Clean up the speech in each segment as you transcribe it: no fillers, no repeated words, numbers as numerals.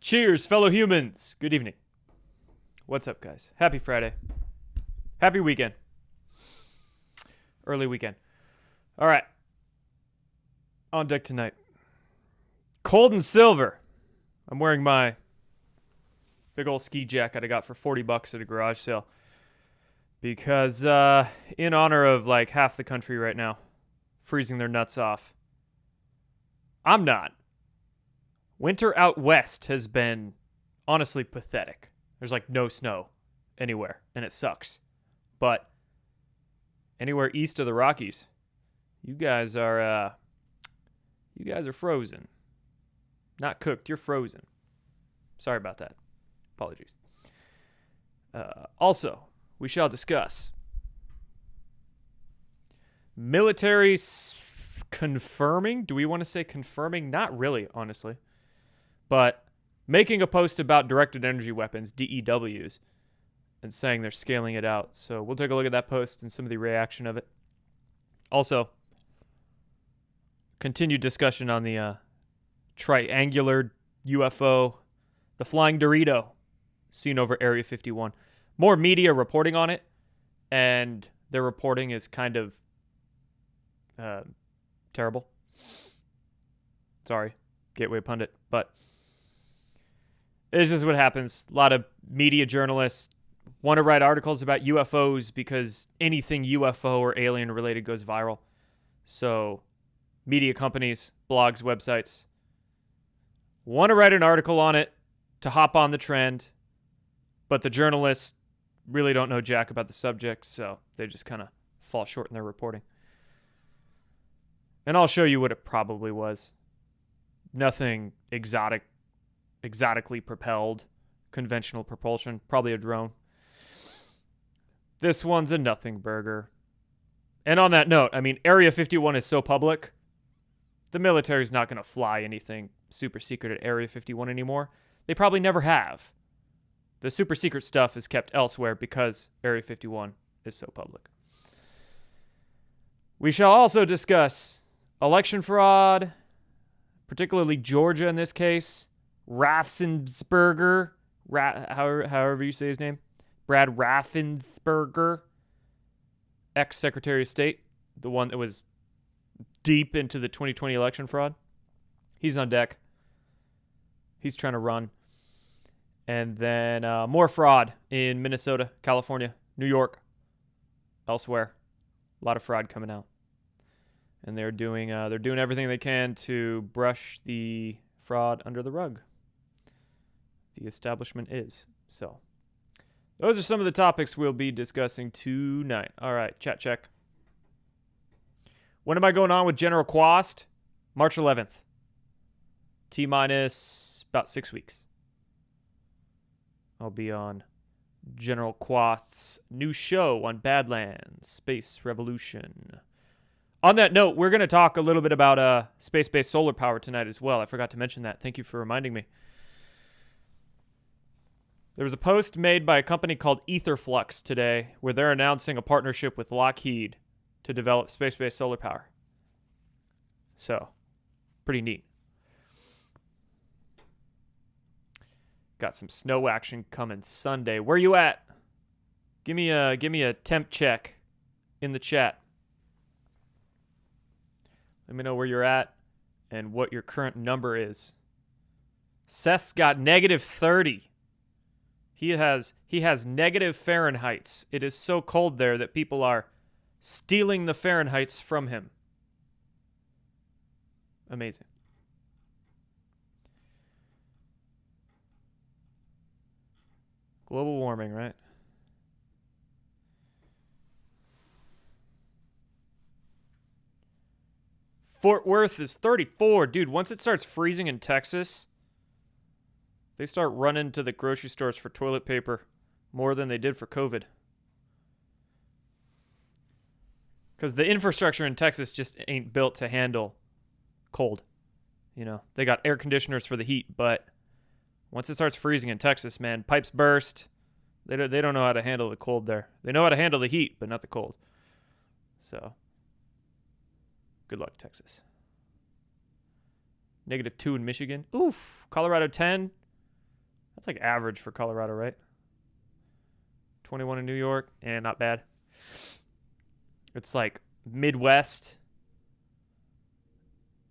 Cheers, fellow humans. Good evening. What's up, guys? Happy Friday. Happy weekend. Early weekend. All right. On deck tonight. Cold and silver. I'm wearing my big old ski jacket I got for $40 at a garage sale. Because in honor of like half the country right now freezing their nuts off. I'm not. Winter out west has been honestly pathetic. There's like no snow anywhere, and it sucks. But anywhere east of the Rockies, you guys are frozen. Not cooked, you're frozen. Sorry about that. Apologies. Also, we shall discuss military confirming. Do we want to say confirming? Not really, honestly. But making a post about directed energy weapons, DEWs, and saying they're scaling it out. So we'll take a look at that post and some of the reaction of it. Also, continued discussion on the triangular UFO, the flying Dorito, seen over Area 51. More media reporting on it, and their reporting is kind of terrible. Sorry, Gateway Pundit, but it's just what happens. A lot of media journalists want to write articles about UFOs because anything UFO or alien related goes viral. So media companies, blogs, websites want to write an article on it to hop on the trend, but the journalists really don't know jack about the subject, so they just kind of fall short in their reporting. And I'll show you what it probably was. Nothing exotically propelled, conventional propulsion, probably a drone. This one's a nothing burger. And on that note, I mean, Area 51 is so public, the military's not going to fly anything super secret at Area 51 anymore. They probably never have. The super secret stuff is kept elsewhere because Area 51 is so public. We shall also discuss election fraud, particularly Georgia in this case. Raffensperger, however you say his name, Brad Raffensperger, ex-Secretary of State, the one that was deep into the 2020 election fraud. He's on deck. He's trying to run. And then more fraud in Minnesota, California, New York, elsewhere. A lot of fraud coming out. And they're doing everything they can to brush the fraud under the rug. The establishment is. So those are some of the topics we'll be discussing tonight. All right, chat check. When am I going on with General Quast? March 11th. T-minus about 6 weeks. I'll be on General Quast's new show on Badlands, Space Revolution. On that note, we're going to talk a little bit about space-based solar power tonight as well. I forgot to mention that. Thank you for reminding me. There was a post made by a company called Etherflux today where they're announcing a partnership with Lockheed to develop space-based solar power. So, pretty neat. Got some snow action coming Sunday. Where you at? Give me a temp check in the chat. Let me know where you're at and what your current number is. Seth's got negative 30. He has negative Fahrenheits. It is so cold there that people are stealing the Fahrenheits from him. Amazing. Global warming, right? Fort Worth is 34. Dude, once it starts freezing in Texas, they start running to the grocery stores for toilet paper more than they did for COVID. Because the infrastructure in Texas just ain't built to handle cold. You know, they got air conditioners for the heat, but once it starts freezing in Texas, man, pipes burst. They don't know how to handle the cold there. They know how to handle the heat, but not the cold. So, good luck, Texas. -2 in Michigan. Oof. Colorado 10. That's like average for Colorado, right? 21 in New York, and not bad. It's like Midwest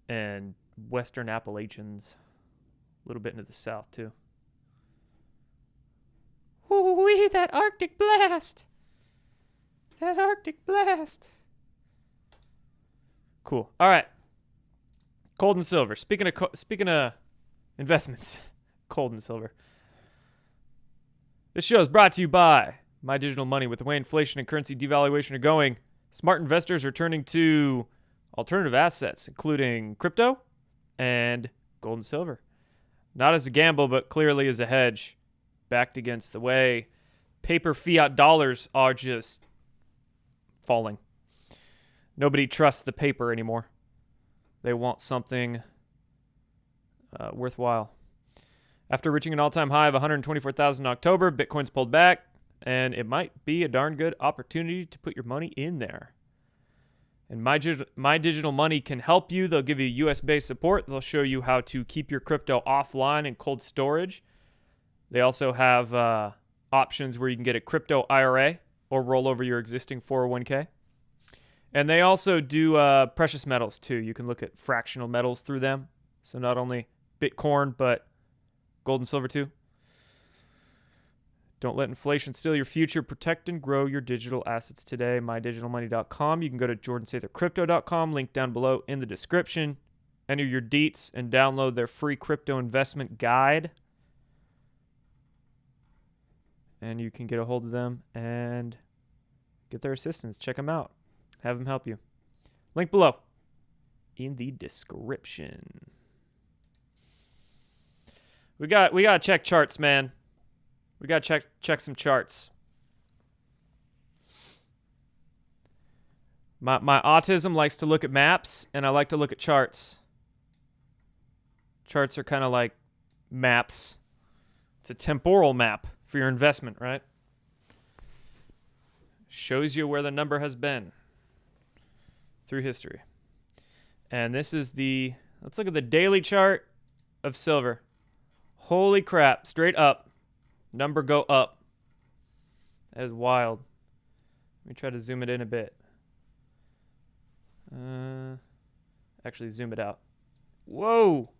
and Western Appalachians. A little bit into the South, too. Ooh-wee, that Arctic blast. That Arctic blast. Cool. All right. Gold and silver. Speaking of investments, gold and silver. This show is brought to you by My Digital Money. With the way inflation and currency devaluation are going, smart investors are turning to alternative assets, including crypto and gold and silver. Not as a gamble, but clearly as a hedge, backed against the way paper fiat dollars are just falling. Nobody trusts the paper anymore. They want something worthwhile. After reaching an all-time high of 124,000 in October, Bitcoin's pulled back, and it might be a darn good opportunity to put your money in there. And My Digital Money can help you. They'll give you US-based support. They'll show you how to keep your crypto offline in cold storage. They also have options where you can get a crypto IRA or roll over your existing 401k. And they also do precious metals, too. You can look at fractional metals through them. So not only Bitcoin, but gold and silver, too. Don't let inflation steal your future. Protect and grow your digital assets today. MyDigitalMoney.com. You can go to JordanSatherCrypto.com. Link down below in the description. Enter your deets and download their free crypto investment guide. And you can get a hold of them and get their assistance. Check them out. Have them help you. Link below in the description. We got to check charts, man. We got to check some charts. My autism likes to look at maps, and I like to look at charts. Charts are kind of like maps. It's a temporal map for your investment, right? Shows you where the number has been through history. And this is let's look at the daily chart of silver. Holy crap, straight up. Number go up. That is wild. Let me try to zoom it in a bit. Actually, zoom it out. Whoa.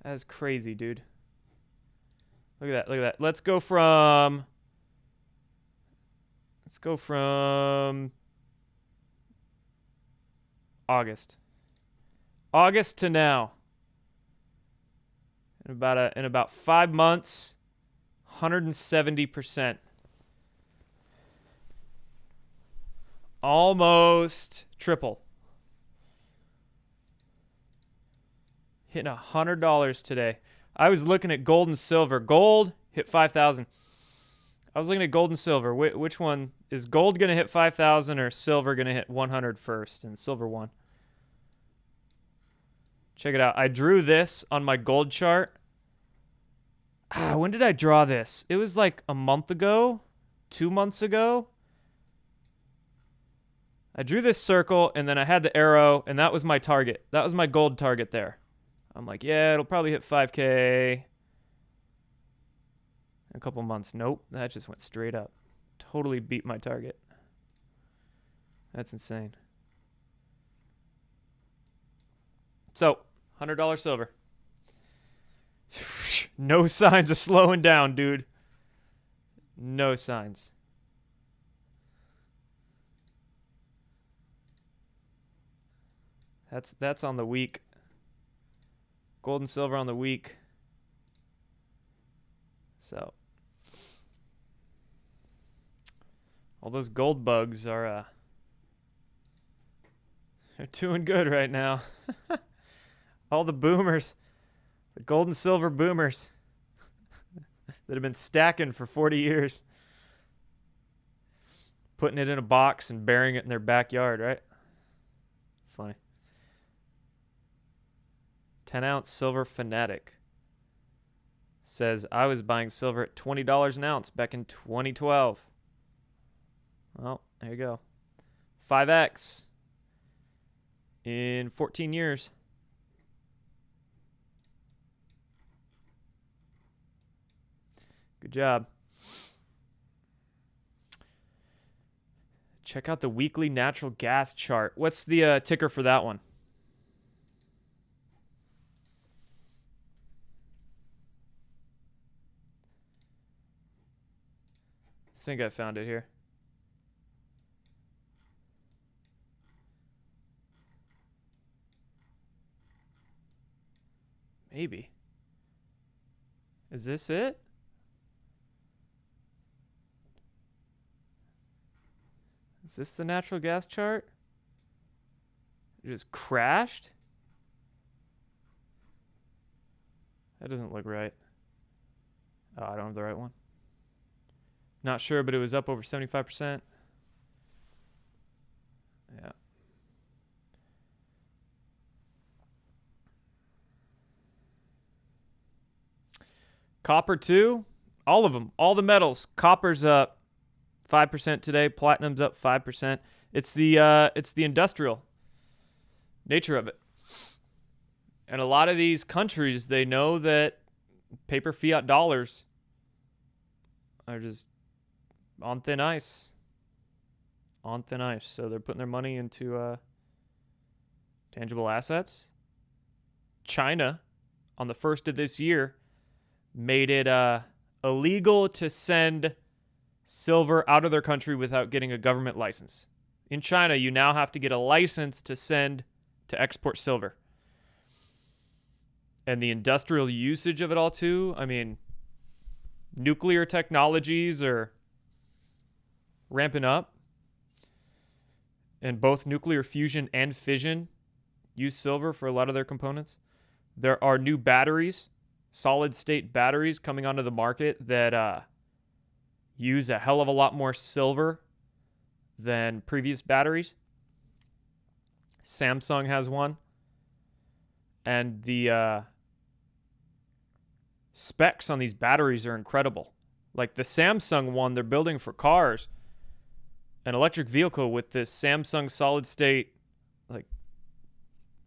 That is crazy, dude. Look at that. Let's go from August. August to now. In about 5 months, 170%. Almost triple. Hitting $100 today. I was looking at gold and silver. Gold hit 5,000. I was looking at gold and silver. Which one is gold going to hit 5,000 or silver going to hit 100 first? And silver won. Check it out. I drew this on my gold chart. When did I draw this? It was like a month ago, 2 months ago. I drew this circle, and then I had the arrow, and that was my target. That was my gold target there. I'm like, yeah, it'll probably hit 5K in a couple months. Nope, that just went straight up. Totally beat my target. That's insane. So, $100 silver. No signs of slowing down, dude. No signs. That's on the week. Gold and silver on the week. So, all those gold bugs are they're doing good right now. All the boomers, the gold and silver boomers that have been stacking for 40 years, putting it in a box and burying it in their backyard, right? Funny. 10-ounce silver fanatic says, I was buying silver at $20 an ounce back in 2012. Well, there you go. 5X in 14 years. Good job. Check out the weekly natural gas chart. What's the ticker for that one? I think I found it here. Maybe. Is this it? Is this the natural gas chart? It just crashed? That doesn't look right. Oh, I don't have the right one. Not sure, but it was up over 75%. Yeah. Copper too. All of them. All the metals. Copper's up 5% today. Platinum's up 5%. It's the industrial nature of it. And a lot of these countries, they know that paper fiat dollars are just on thin ice. On thin ice. So they're putting their money into tangible assets. China, on the 1st of this year, made it illegal to send silver out of their country without getting a government license. In China, you now have to get a license to export silver. And the industrial usage of it all too, I mean, nuclear technologies are ramping up. And both nuclear fusion and fission use silver for a lot of their components. There are new batteries, solid-state batteries coming onto the market that use a hell of a lot more silver than previous batteries. Samsung has one. And the specs on these batteries are incredible. Like the Samsung one they're building for cars, an electric vehicle with this Samsung solid-state like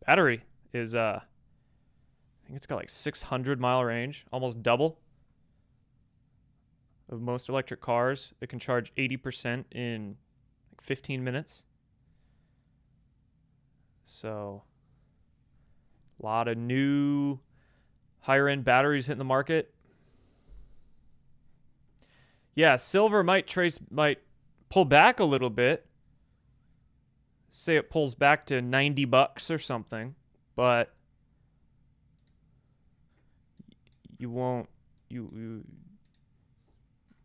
battery is I think it's got like 600-mile range, almost double of most electric cars. It can charge 80% in like 15 minutes. So a lot of new higher-end batteries hitting the market. Yeah, silver might pull back a little bit. Say it pulls back to $90 or something, but you won't.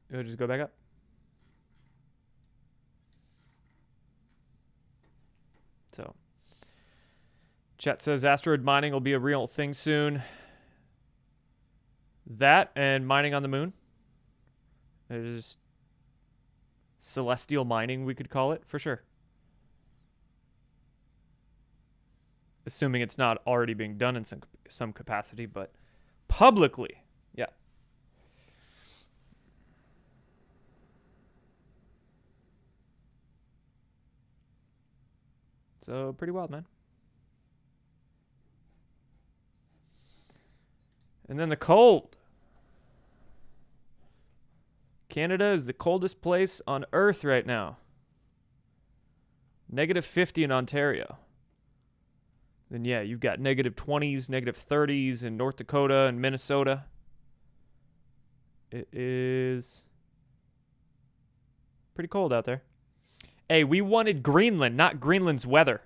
It'll just go back up. So, chat says asteroid mining will be a real thing soon. That and mining on the moon. There's celestial mining, we could call it, for sure. Assuming it's not already being done in some capacity, but publicly, yeah. So, pretty wild, man. And then the cold. Canada is the coldest place on Earth right now. -50 in Ontario. Then yeah, you've got -20s, -30s in North Dakota and Minnesota. It is pretty cold out there. Hey, we wanted Greenland, not Greenland's weather.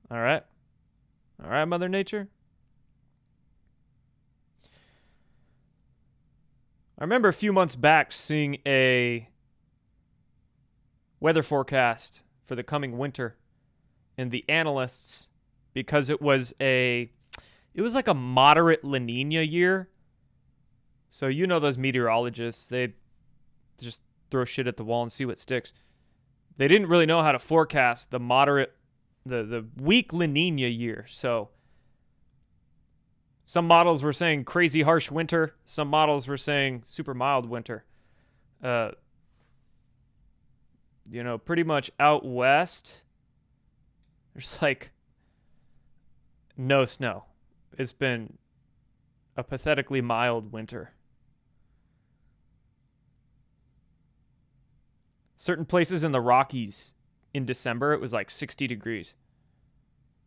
All right? All right, Mother Nature? I remember a few months back seeing a weather forecast for the coming winter, and the analysts, because it was like a moderate La Nina year. So you know those meteorologists, they just throw shit at the wall and see what sticks. They didn't really know how to forecast the weak La Nina year. So some models were saying crazy harsh winter. Some models were saying super mild winter. Pretty much out west, there's like no snow. It's been a pathetically mild winter. Certain places in the Rockies in December, it was like 60 degrees.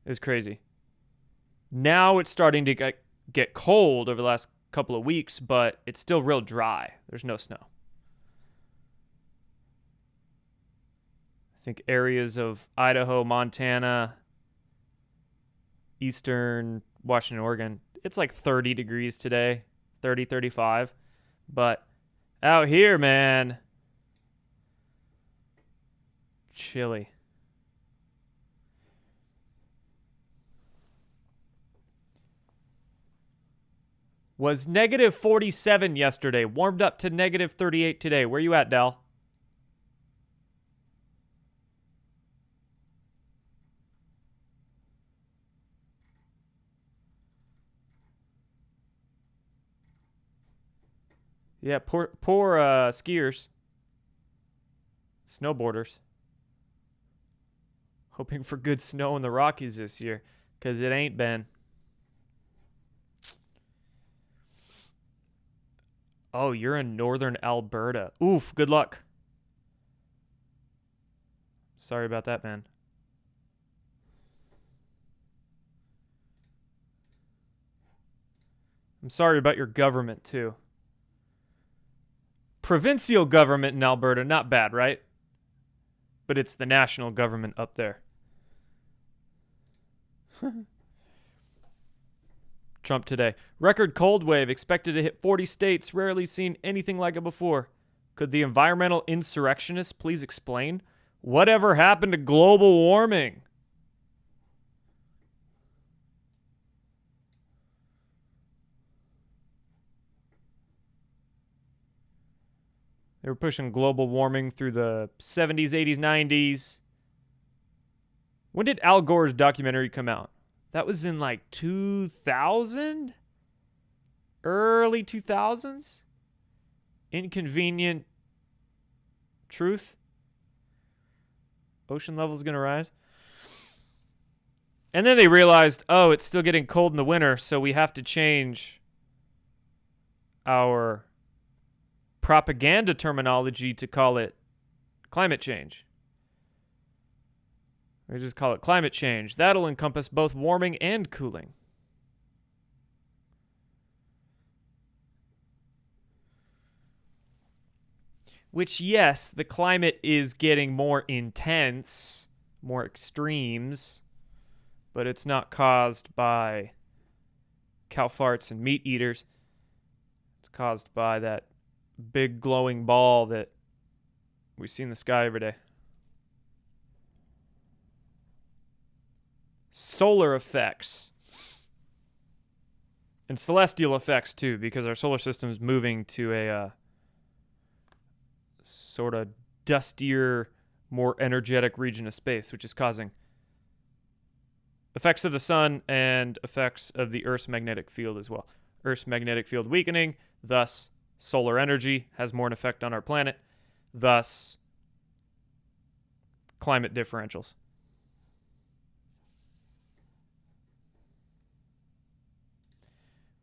It was crazy. Now it's starting to get cold over the last couple of weeks, but it's still real dry. There's no snow. I think areas of Idaho, Montana, eastern Washington, Oregon, it's like 30 degrees today, 30, 35. But out here, man, chilly. Was negative 47 yesterday, warmed up to negative 38 today. Where you at, Dal? Yeah, poor skiers, snowboarders. Hoping for good snow in the Rockies this year, because it ain't been. Oh, you're in northern Alberta. Oof, good luck. Sorry about that, man. I'm sorry about your government, too. Provincial government in Alberta, not bad, right? But it's the national government up there. Trump today. Record cold wave expected to hit 40 states. Rarely seen anything like it before. Could the environmental insurrectionists please explain? Whatever happened to global warming? They were pushing global warming through the 70s, 80s, 90s. When did Al Gore's documentary come out? That was in like 2000? Early 2000s? Inconvenient Truth? Ocean level's going to rise? And then they realized, oh, it's still getting cold in the winter, so we have to change our propaganda terminology to call it climate change. We just call it climate change. That'll encompass both warming and cooling. Which, yes, the climate is getting more intense, more extremes, but it's not caused by cow farts and meat eaters. It's caused by that big glowing ball that we see in the sky every day. Solar effects. And celestial effects, too, because our solar system is moving to a sort of dustier, more energetic region of space, which is causing effects of the sun and effects of the Earth's magnetic field as well. Earth's magnetic field weakening, thus solar energy has more an effect on our planet, thus climate differentials.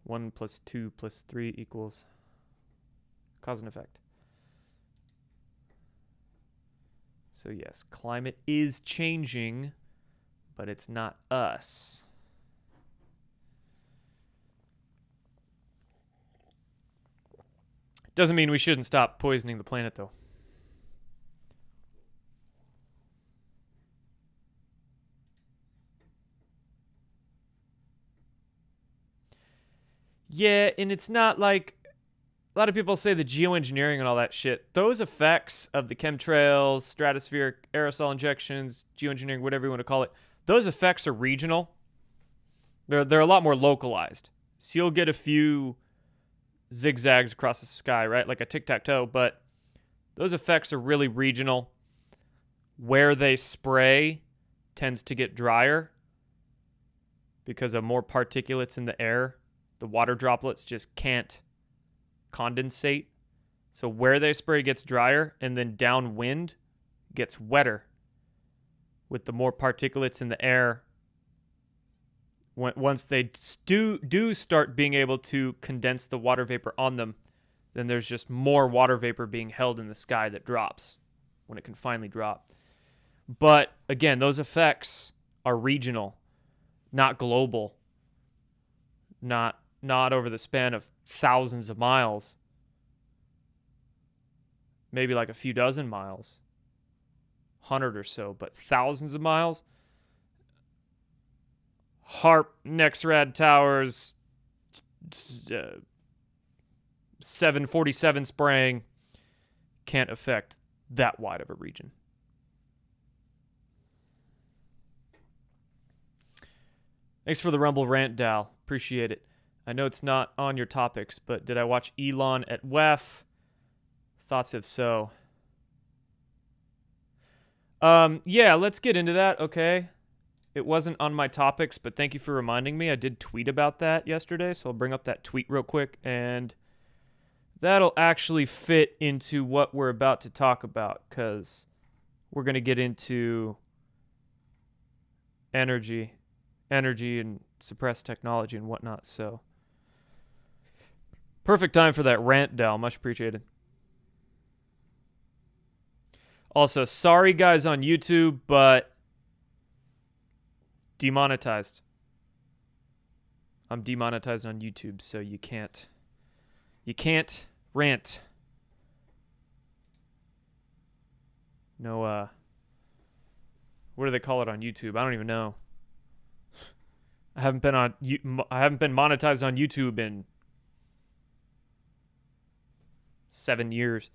One plus two plus three equals cause and effect. So yes, climate is changing, but it's not us. Doesn't mean we shouldn't stop poisoning the planet, though. Yeah, and it's not like a lot of people say the geoengineering and all that shit. Those effects of the chemtrails, stratospheric aerosol injections, geoengineering, whatever you want to call it, those effects are regional. They're a lot more localized. So you'll get a few zigzags across the sky, right? Like a tic-tac-toe, but those effects are really regional. Where they spray tends to get drier because of more particulates in the air. The water droplets just can't condensate. So where they spray gets drier, and then downwind gets wetter with the more particulates in the air. Once they do start being able to condense the water vapor on them, then there's just more water vapor being held in the sky that drops when it can finally drop. But again, those effects are regional, not global, not over the span of thousands of miles, maybe like a few dozen miles, 100 or so, but thousands of miles. HAARP, NEXRAD towers, 747 spraying can't affect that wide of a region. Thanks for the Rumble rant, Dal. Appreciate it. I know it's not on your topics, but did I watch Elon at WEF? Thoughts if so. Yeah, let's get into that, okay? It wasn't on my topics, but thank you for reminding me. I did tweet about that yesterday, so I'll bring up that tweet real quick, and that'll actually fit into what we're about to talk about, because we're going to get into energy and suppressed technology and whatnot, so perfect time for that rant, Dal. Much appreciated. Also, sorry guys on YouTube, but demonetized. I'm demonetized on YouTube, so you can't rant. No, what do they call it on YouTube? I don't even know. I haven't been monetized on YouTube in 7 years.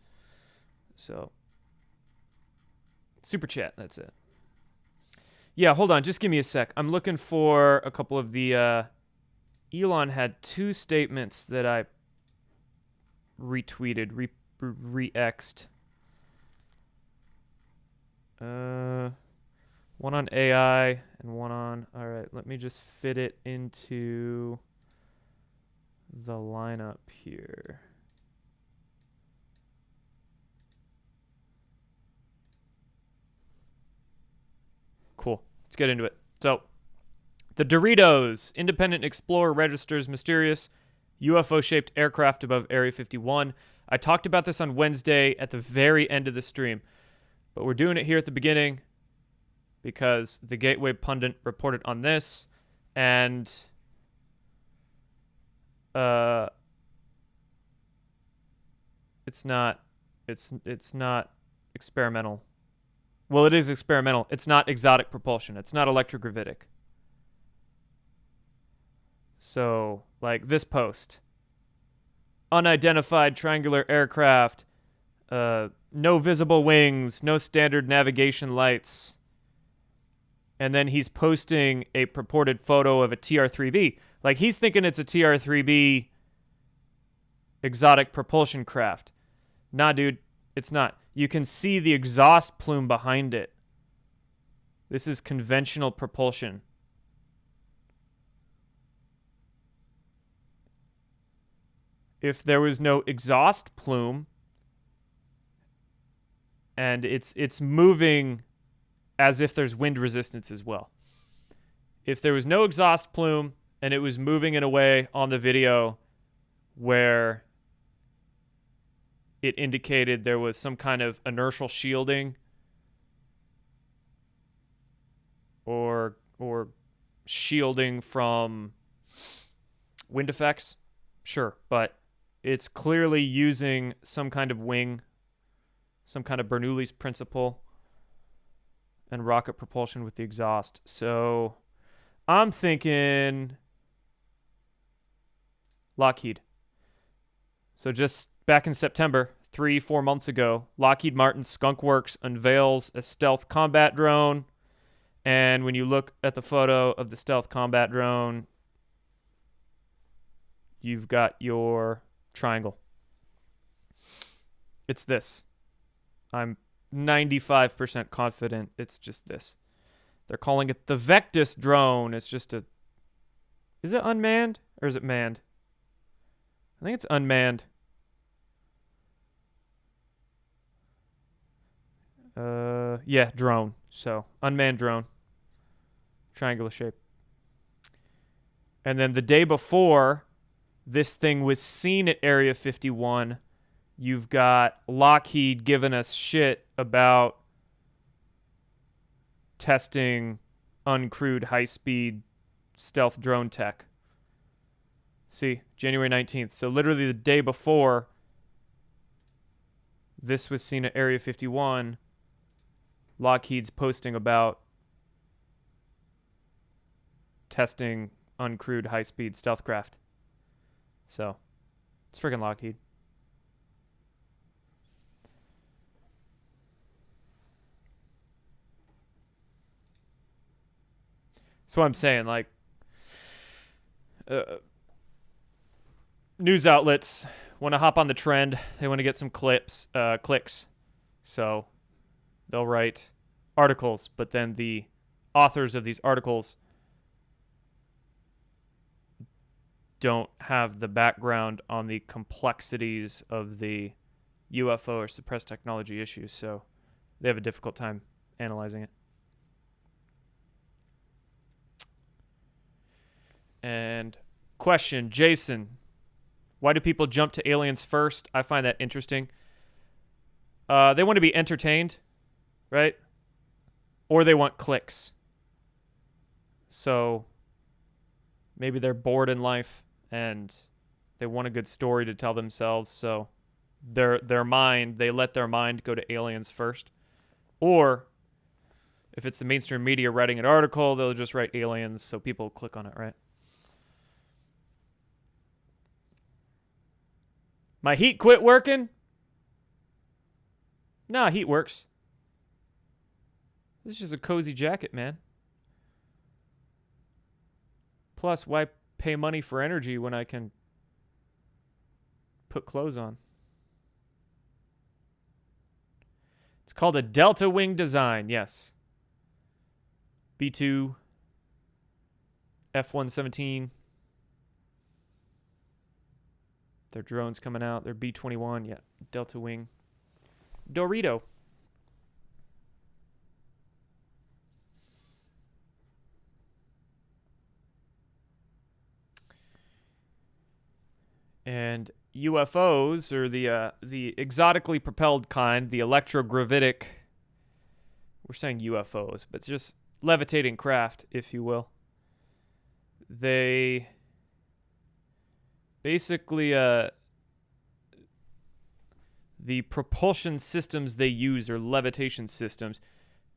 So, super chat, that's it. Yeah, hold on, just give me a sec. I'm looking for a couple of the Elon had two statements that I retweeted, re-X'd. One on AI and one on... All right, let me just fit it into the lineup here. Cool. Let's get into it. So, the Doritos. Independent Explorer registers mysterious UFO-shaped aircraft above Area 51. I talked about this on Wednesday at the very end of the stream, but we're doing it here at the beginning because the Gateway Pundit reported on this, and it's not experimental. Well, it is experimental. It's not exotic propulsion. It's not electrogravitic. So, like this post. Unidentified triangular aircraft. No visible wings. No standard navigation lights. And then he's posting a purported photo of a TR-3B. Like, he's thinking it's a TR-3B exotic propulsion craft. Nah, dude. It's not. You can see the exhaust plume behind it. This is conventional propulsion. If there was no exhaust plume and it's moving as if there's wind resistance as well. If there was no exhaust plume and it was moving in a way on the video where it indicated there was some kind of inertial shielding or shielding from wind effects, sure, but it's clearly using some kind of wing, some kind of Bernoulli's principle, and rocket propulsion with the exhaust. So I'm thinking Lockheed. So just back in September, 3-4 months ago, Lockheed Martin's Skunk Works unveils a stealth combat drone. And when you look at the photo of the stealth combat drone, you've got your triangle. It's this. I'm 95% confident it's just this. They're calling it the Vectis drone. It's just a... Is it unmanned or is it manned? I think it's unmanned. Yeah, drone. So, unmanned drone. Triangular shape. And then the day before, this thing was seen at Area 51 You've got Lockheed giving us shit about testing uncrewed high-speed stealth drone tech. See, January 19th. So literally the day before this was seen at Area 51, Lockheed's posting about testing uncrewed high-speed stealth craft. So, it's freaking Lockheed. That's what I'm saying. Like, news outlets want to hop on the trend. They want to get some clicks. So they'll write articles, but then the authors of these articles don't have the background on the complexities of the UFO or suppressed technology issues. So they have a difficult time analyzing it. And question, Jason, why do people jump to aliens first? I find that interesting. They want to be entertained, right? Or they want clicks. So maybe they're bored in life and they want a good story to tell themselves. So they let their mind go to aliens first. Or if it's the mainstream media writing an article, they'll just write aliens so people click on it, right? My heat quit working? Nah, heat works. This is just a cozy jacket, man. Plus, why pay money for energy when I can put clothes on? It's called a Delta Wing design, yes. B-2, F-117. Their drones coming out. Their B-21, yeah. Delta Wing. Dorito. And UFOs, or the exotically propelled kind, the electrogravitic, we're saying UFOs, but it's just levitating craft, if you will. They basically, the propulsion systems they use, or levitation systems,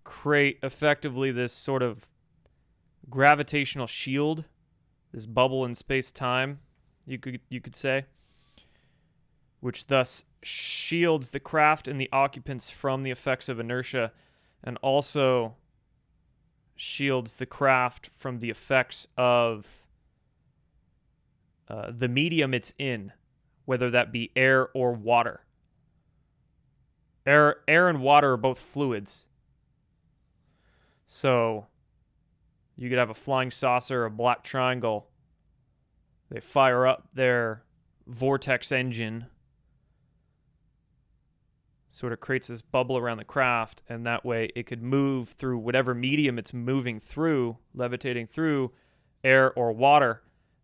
create effectively this sort of gravitational shield, this bubble in space-time, you could say, which thus shields the craft and the occupants from the effects of inertia, and also shields the craft from the effects of the medium it's in, whether that be air or water. Air and water are both fluids. So you could have a flying saucer, a black triangle. They fire up their vortex engine, sort of creates this bubble around the craft, and that way it could move through whatever medium it's moving through, levitating through, air or water,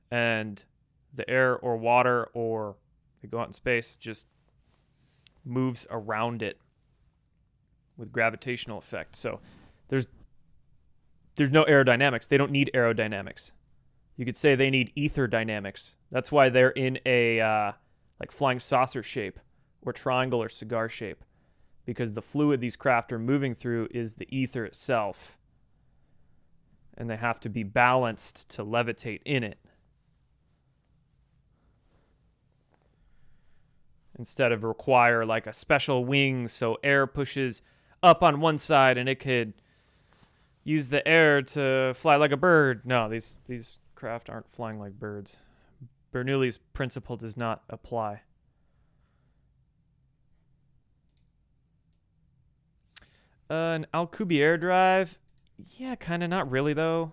and the air or water, or they go out in space, just moves around it with gravitational effect. So there's no aerodynamics. They don't need aerodynamics. You could say they need ether dynamics. That's why they're in a like flying saucer shape or triangle or cigar shape, because the fluid these craft are moving through is the ether itself, and they have to be balanced to levitate in it, instead of require like a special wing so air pushes up on one side and it could use the air to fly like a bird. No, these craft aren't flying like birds. Bernoulli's principle does not apply. An Alcubierre drive? Yeah, kind of, not really though.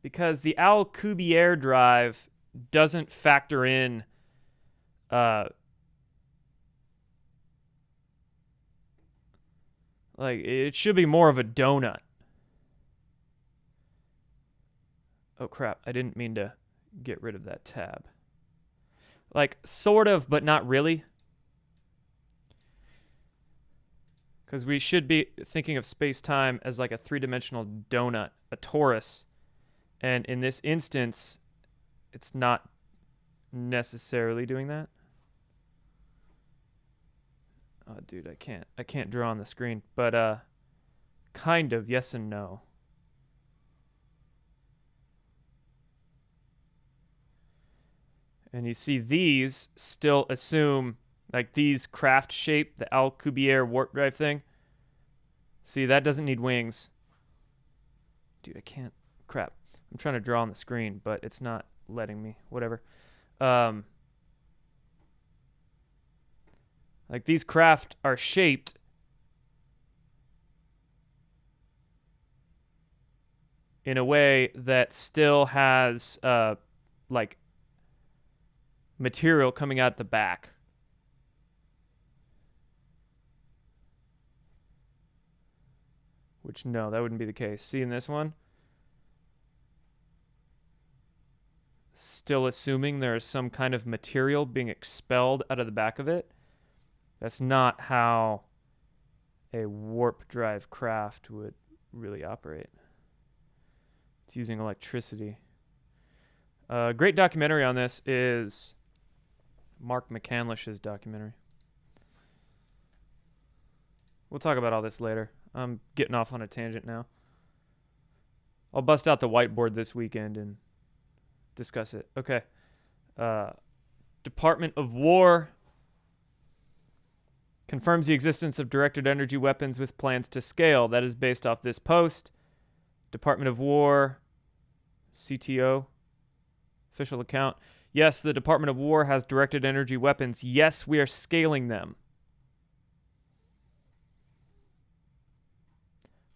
Because the Alcubierre drive doesn't factor in like, it should be more of a donut. Oh crap, I didn't mean to get rid of that tab. Like, sort of, but not really. Because we should be thinking of space-time as like a three-dimensional donut, a torus. And in this instance, it's not necessarily doing that. Oh, dude, I can't draw on the screen. But kind of, yes and no. And you see these still assume, like these craft shape, the Alcubierre warp drive thing. See, that doesn't need wings. Dude, I can't. Crap. I'm trying to draw on the screen, but it's not letting me. Whatever. Like these craft are shaped in a way that still has like material coming out the back. Which, no, that wouldn't be the case. See in this one? Still assuming there is some kind of material being expelled out of the back of it. That's not how a warp drive craft would really operate. It's using electricity. A great documentary on this is Mark McCandlish's documentary. We'll talk about all this later. I'm getting off on a tangent now. I'll bust out the whiteboard this weekend and discuss it. Okay. Department of War confirms the existence of directed energy weapons with plans to scale. That is based off this post. Department of War, CTO, official account. Yes, the Department of War has directed energy weapons. Yes, we are scaling them.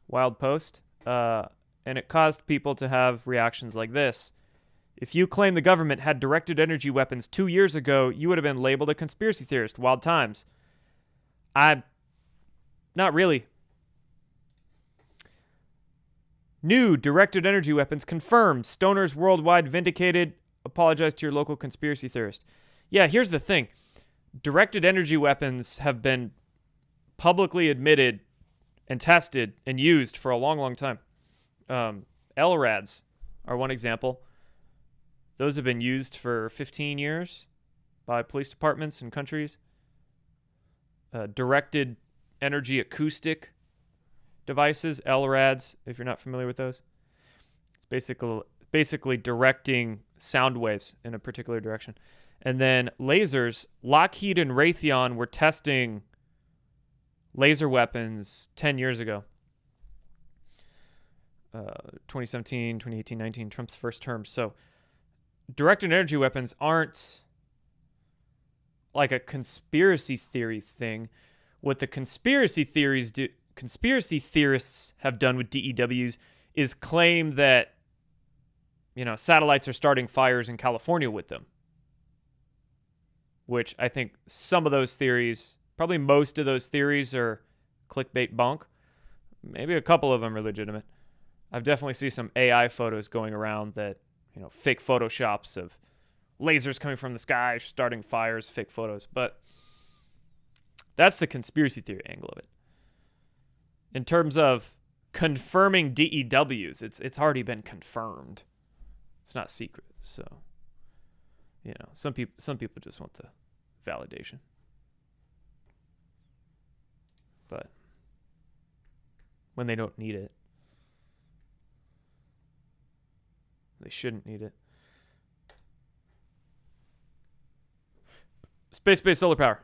Wild post. And it caused people to have reactions like this. If you claim the government had directed energy weapons 2 years ago, you would have been labeled a conspiracy theorist. Wild times. Not really. New directed energy weapons confirmed. Stoners worldwide vindicated. Apologize to your local conspiracy theorist. Yeah, here's the thing. Directed energy weapons have been publicly admitted and tested and used for a long, long time. LRADs are one example. Those have been used for 15 years by police departments and countries. Directed energy acoustic devices, LRADs, if you're not familiar with those. It's basically directing sound waves in a particular direction. And then lasers, Lockheed and Raytheon were testing laser weapons 10 years ago. 2017, 2018, 19, Trump's first term. So directed energy weapons aren't like a conspiracy theory thing. What the conspiracy theorists have done with DEWs is claim that, you know, satellites are starting fires in California with them. Which I think some of those theories, probably most of those theories, are clickbait bunk. Maybe a couple of them are legitimate. I've definitely seen some AI photos going around that, you know, fake photoshops of lasers coming from the sky, starting fires, fake photos. But that's the conspiracy theory angle of it. In terms of confirming DEWs, it's already been confirmed. It's not secret. So, you know, some people just want the validation. But when they don't need it, they shouldn't need it. Space-based solar power.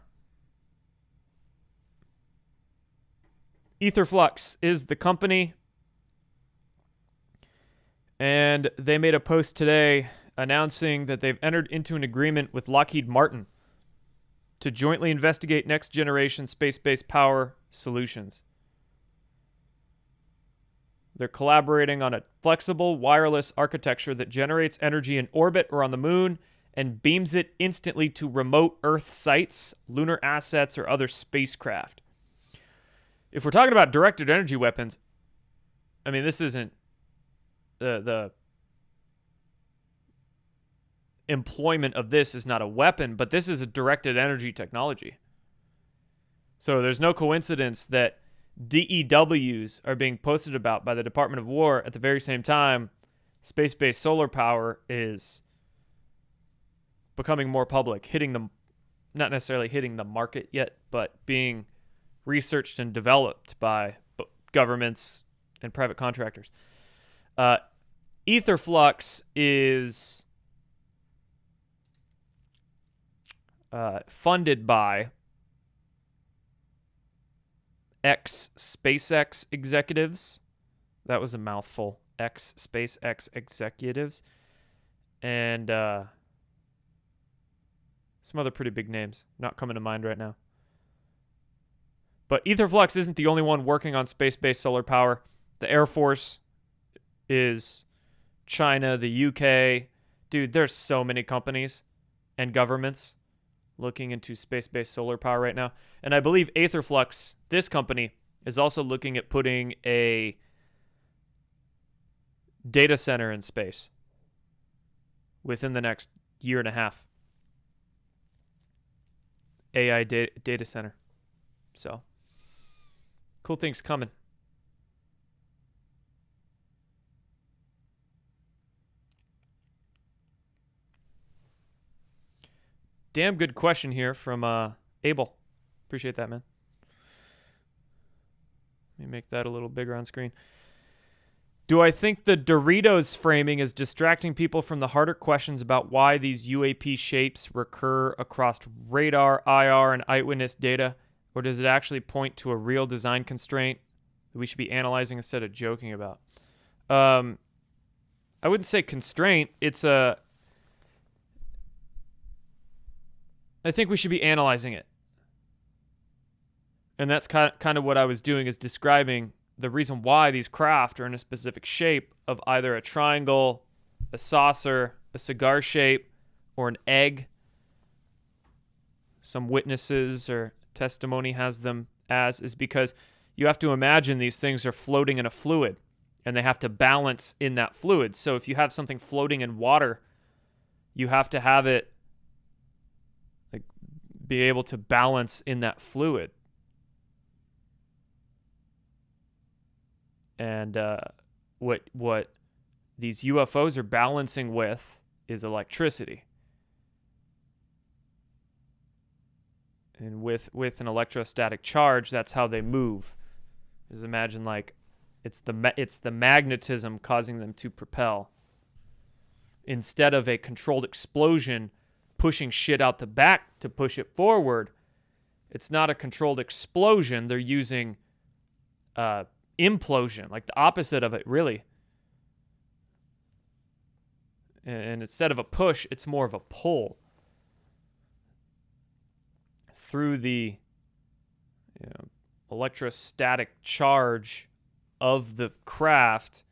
Etherflux is the company. And they made a post today announcing that they've entered into an agreement with Lockheed Martin to jointly investigate next-generation space-based power solutions. They're collaborating on a flexible wireless architecture that generates energy in orbit or on the moon and beams it instantly to remote Earth sites, lunar assets, or other spacecraft. If we're talking about directed energy weapons, I mean, this isn't the employment of this is not a weapon, but this is a directed energy technology. So there's no coincidence that DEWs are being posted about by the Department of War at the very same time space-based solar power is becoming more public, hitting them, not necessarily hitting the market yet, but being researched and developed by governments and private contractors. Etherflux is funded by ex-SpaceX executives. That was a mouthful. Ex-SpaceX executives. And some other pretty big names. Not coming to mind right now. But Etherflux isn't the only one working on space-based solar power. The Air Force is China, the UK. Dude, there's so many companies and governments looking into space-based solar power right now. And I believe Aetherflux, this company, is also looking at putting a data center in space within the next year and a half. AI data center. So, cool things coming. Damn good question here from Abel. Appreciate that, man. Let me make that a little bigger on screen. Do I think the Doritos framing is distracting people from the harder questions about why these UAP shapes recur across radar, IR, and eyewitness data? Or does it actually point to a real design constraint that we should be analyzing instead of joking about? I wouldn't say constraint. I think we should be analyzing it. And that's kind of what I was doing, is describing the reason why these craft are in a specific shape of either a triangle, a saucer, a cigar shape, or an egg. Some witnesses or testimony has them as, is because you have to imagine these things are floating in a fluid and they have to balance in that fluid. So if you have something floating in water, you have to have it be able to balance in that fluid. And what these UFOs are balancing with is electricity. And with an electrostatic charge, that's how they move. Just imagine like it's the magnetism causing them to propel. Instead of a controlled explosion pushing shit out the back to push it forward, it's not a controlled explosion. They're using implosion, like the opposite of it, really. And instead of a push, it's more of a pull through the electrostatic charge of the craft.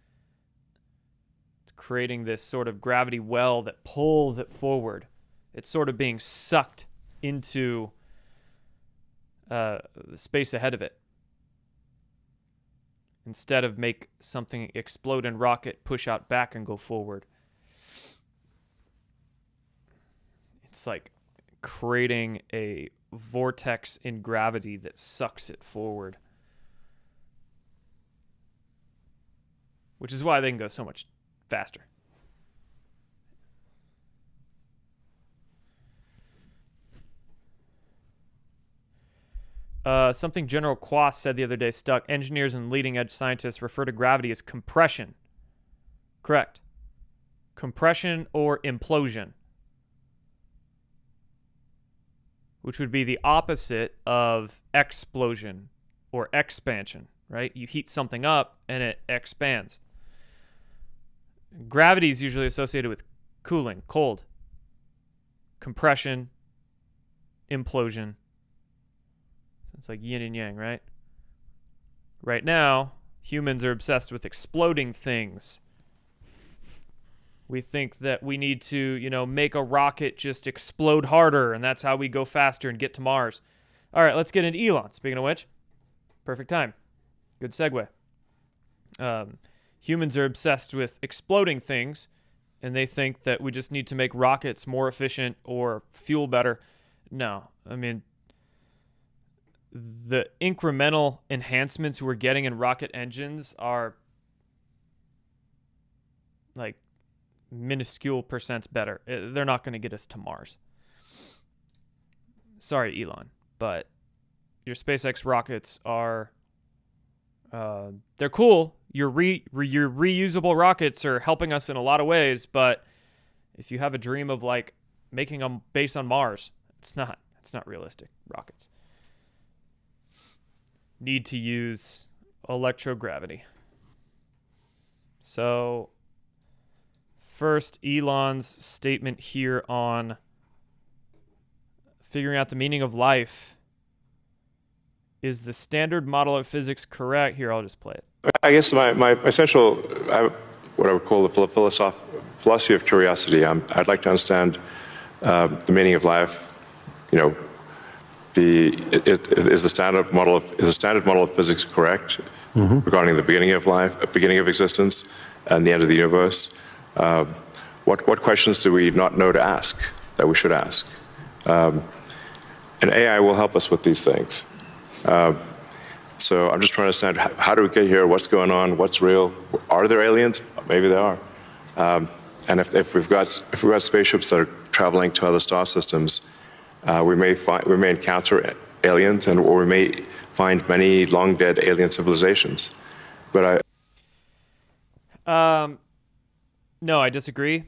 It's creating this sort of gravity well that pulls it forward. It's sort of being sucked into space ahead of it. Instead of make something explode and rocket, push out back and go forward. It's like creating a vortex in gravity that sucks it forward. Which is why they can go so much faster. Something General Quast said the other day stuck. Engineers and leading edge scientists refer to gravity as compression. Correct. Compression or implosion. Which would be the opposite of explosion or expansion, right? You heat something up and it expands. Gravity is usually associated with cooling, cold. Compression, implosion. It's like yin and yang, right? Right now, humans are obsessed with exploding things. We think that we need to, make a rocket just explode harder, and that's how we go faster and get to Mars. All right, let's get into Elon. Speaking of which, perfect time. Good segue. Humans are obsessed with exploding things, and they think that we just need to make rockets more efficient or fuel better. No, I mean, the incremental enhancements we're getting in rocket engines are like minuscule percents better. They're not going to get us to Mars. Sorry, Elon, but your SpaceX rockets are they're cool. Your reusable rockets are helping us in a lot of ways, but if you have a dream of like making a base on Mars, it's not realistic. Rockets need to use electrogravity. So first, Elon's statement here on figuring out the meaning of life. Is the standard model of physics correct? Here, I'll just play it. I guess my essential, what I would call the philosophy of curiosity. I'd like to understand the meaning of life. You know, is the standard model of physics correct regarding the beginning of life, beginning of existence, and the end of the universe? What questions do we not know to ask that we should ask? And AI will help us with these things. So I'm just trying to understand how do we get here? What's going on? What's real? Are there aliens? Maybe there are. And if we've got spaceships that are traveling to other star systems, we may encounter aliens, or we may find many long dead alien civilizations. But no, I disagree.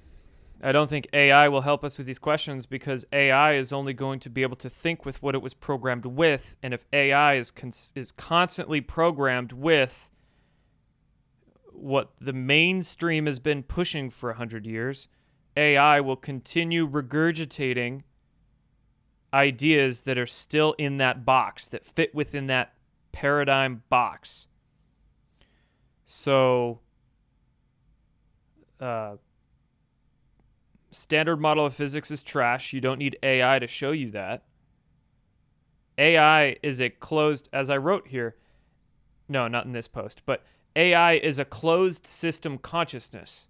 I don't think AI will help us with these questions because AI is only going to be able to think with what it was programmed with, and if AI is constantly programmed with what the mainstream has been pushing for 100 years, AI will continue regurgitating ideas that are still in that box, that fit within that paradigm box. So, standard model of physics is trash. You don't need AI to show you that. AI is a closed, as I wrote here, no, not in this post, but AI is a closed system consciousness.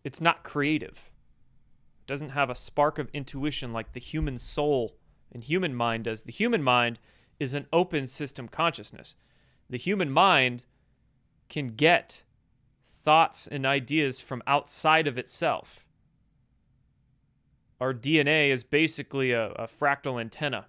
It's not creative. It doesn't have a spark of intuition like the human soul and human mind does. The human mind is an open system consciousness. The human mind can get thoughts and ideas from outside of itself. Our DNA is basically a fractal antenna.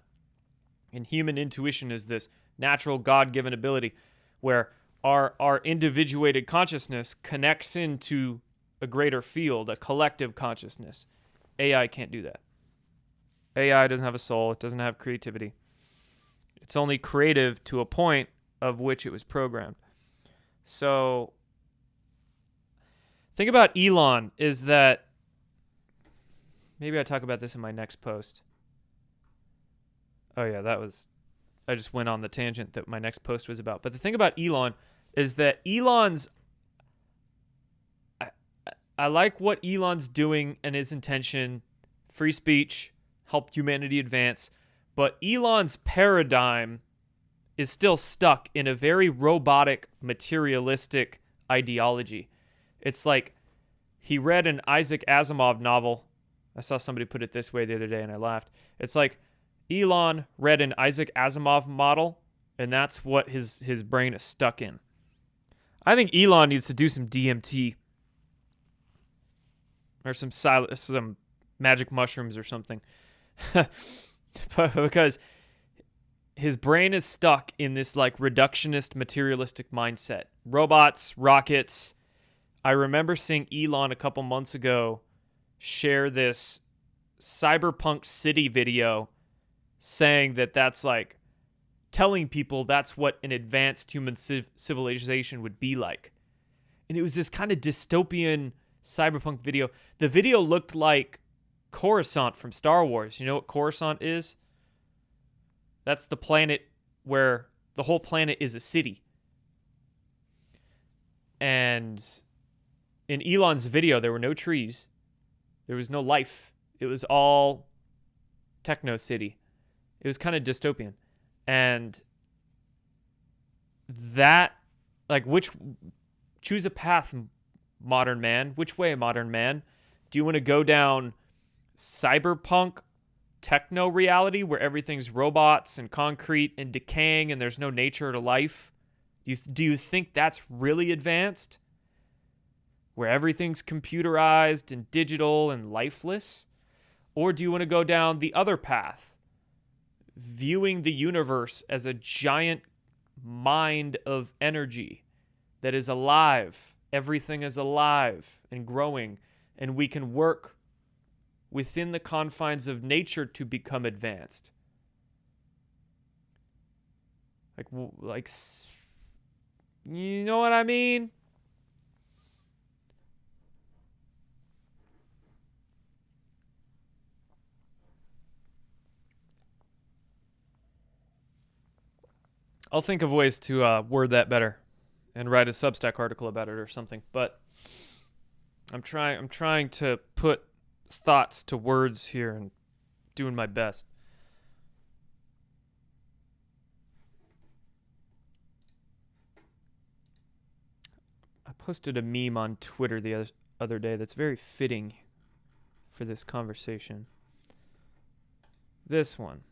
And human intuition is this natural God-given ability where our individuated consciousness connects into a greater field, a collective consciousness. AI can't do that. AI doesn't have a soul. It doesn't have creativity. It's only creative to a point of which it was programmed. So, thing about Elon is that, maybe I talk about this in my next post. Oh yeah, I just went on the tangent that my next post was about. But the thing about Elon is that I like what Elon's doing and his intention, free speech, help humanity advance, but Elon's paradigm is still stuck in a very robotic, materialistic ideology. It's like he read an Isaac Asimov novel. I saw somebody put it this way the other day and I laughed. It's like Elon read an Isaac Asimov model and that's what his brain is stuck in. I think Elon needs to do some DMT or some magic mushrooms or something. Because his brain is stuck in this like reductionist materialistic mindset. Robots, rockets. I remember seeing Elon a couple months ago share this cyberpunk city video saying that that's like telling people that's what an advanced human civilization would be like. And it was this kind of dystopian cyberpunk video. The video looked like Coruscant from Star Wars. You know what Coruscant is? That's the planet where the whole planet is a city. And in Elon's video, there were no trees. There was no life. It was all techno city. It was kind of dystopian. And that, like, choose a path, modern man. Which way, modern man? Do you want to go down cyberpunk techno reality where everything's robots and concrete and decaying and there's no nature to life? Do you think that's really advanced? Where everything's computerized and digital and lifeless? Or do you want to go down the other path, viewing the universe as a giant mind of energy that is alive? Everything is alive and growing, and we can work within the confines of nature to become advanced. Like, you know what I mean? I'll think of ways to word that better and write a Substack article about it or something. But I'm trying to put thoughts to words here and doing my best. I posted a meme on Twitter the other day that's very fitting for this conversation. This one,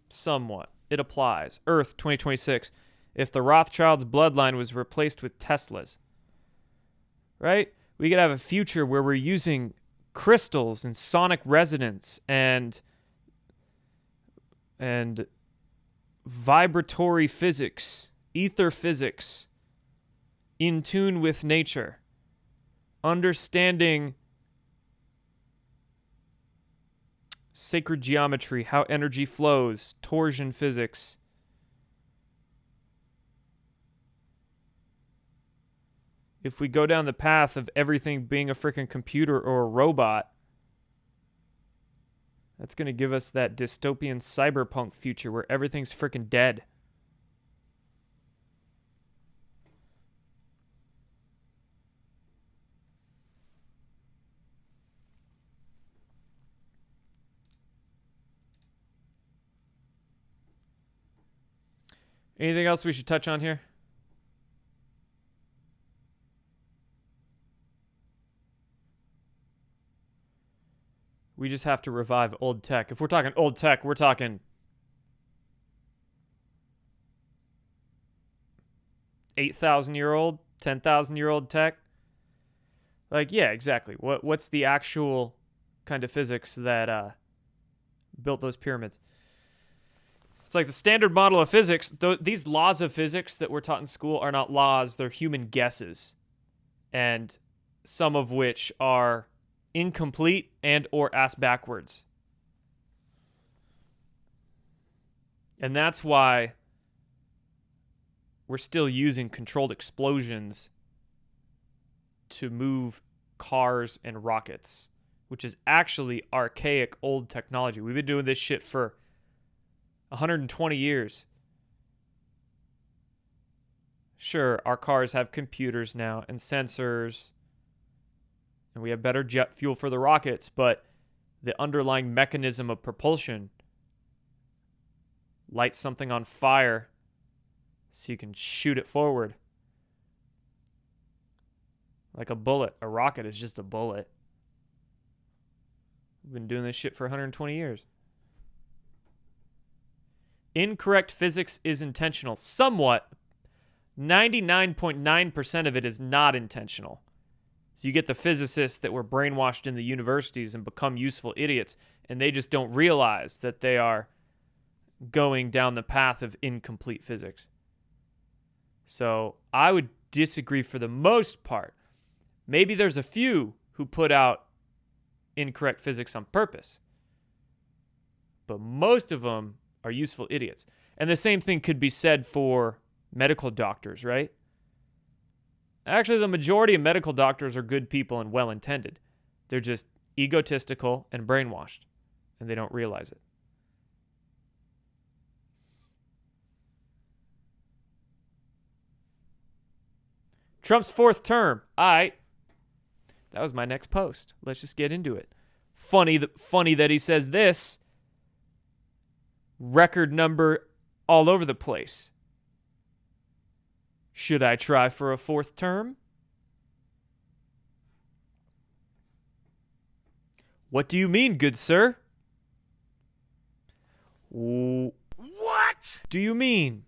somewhat. It applies. Earth 2026. If the Rothschilds' bloodline was replaced with Tesla's, right? We could have a future where we're using crystals and sonic resonance and vibratory physics, ether physics, in tune with nature, understanding sacred geometry, how energy flows, torsion physics. If we go down the path of everything being a freaking computer or a robot, that's going to give us that dystopian cyberpunk future where everything's freaking dead. Anything else we should touch on here? We just have to revive old tech. If we're talking old tech, we're talking 8,000-year-old, 10,000-year-old tech. Like, yeah, exactly. What's the actual kind of physics that built those pyramids? It's like the standard model of physics. These laws of physics that we're taught in school are not laws. They're human guesses. And some of which are incomplete and or ass backwards. And that's why we're still using controlled explosions to move cars and rockets, which is actually archaic old technology. We've been doing this shit for 120 years. Sure, our cars have computers now and sensors, and we have better jet fuel for the rockets, but the underlying mechanism of propulsion, light something on fire so you can shoot it forward. Like a bullet. A rocket is just a bullet. We've been doing this shit for 120 years. Incorrect physics is intentional. Somewhat. 99.9% of it is not intentional. So you get the physicists that were brainwashed in the universities and become useful idiots, and they just don't realize that they are going down the path of incomplete physics. So I would disagree for the most part. Maybe there's a few who put out incorrect physics on purpose, but most of them are useful idiots. And the same thing could be said for medical doctors, right? Actually, the majority of medical doctors are good people and well-intended. They're just egotistical and brainwashed, and they don't realize it. Trump's fourth term. All right. That was my next post. Let's just get into it. Funny that he says this. Record number all over the place. Should I try for a fourth term? What do you mean, good sir? What do you mean?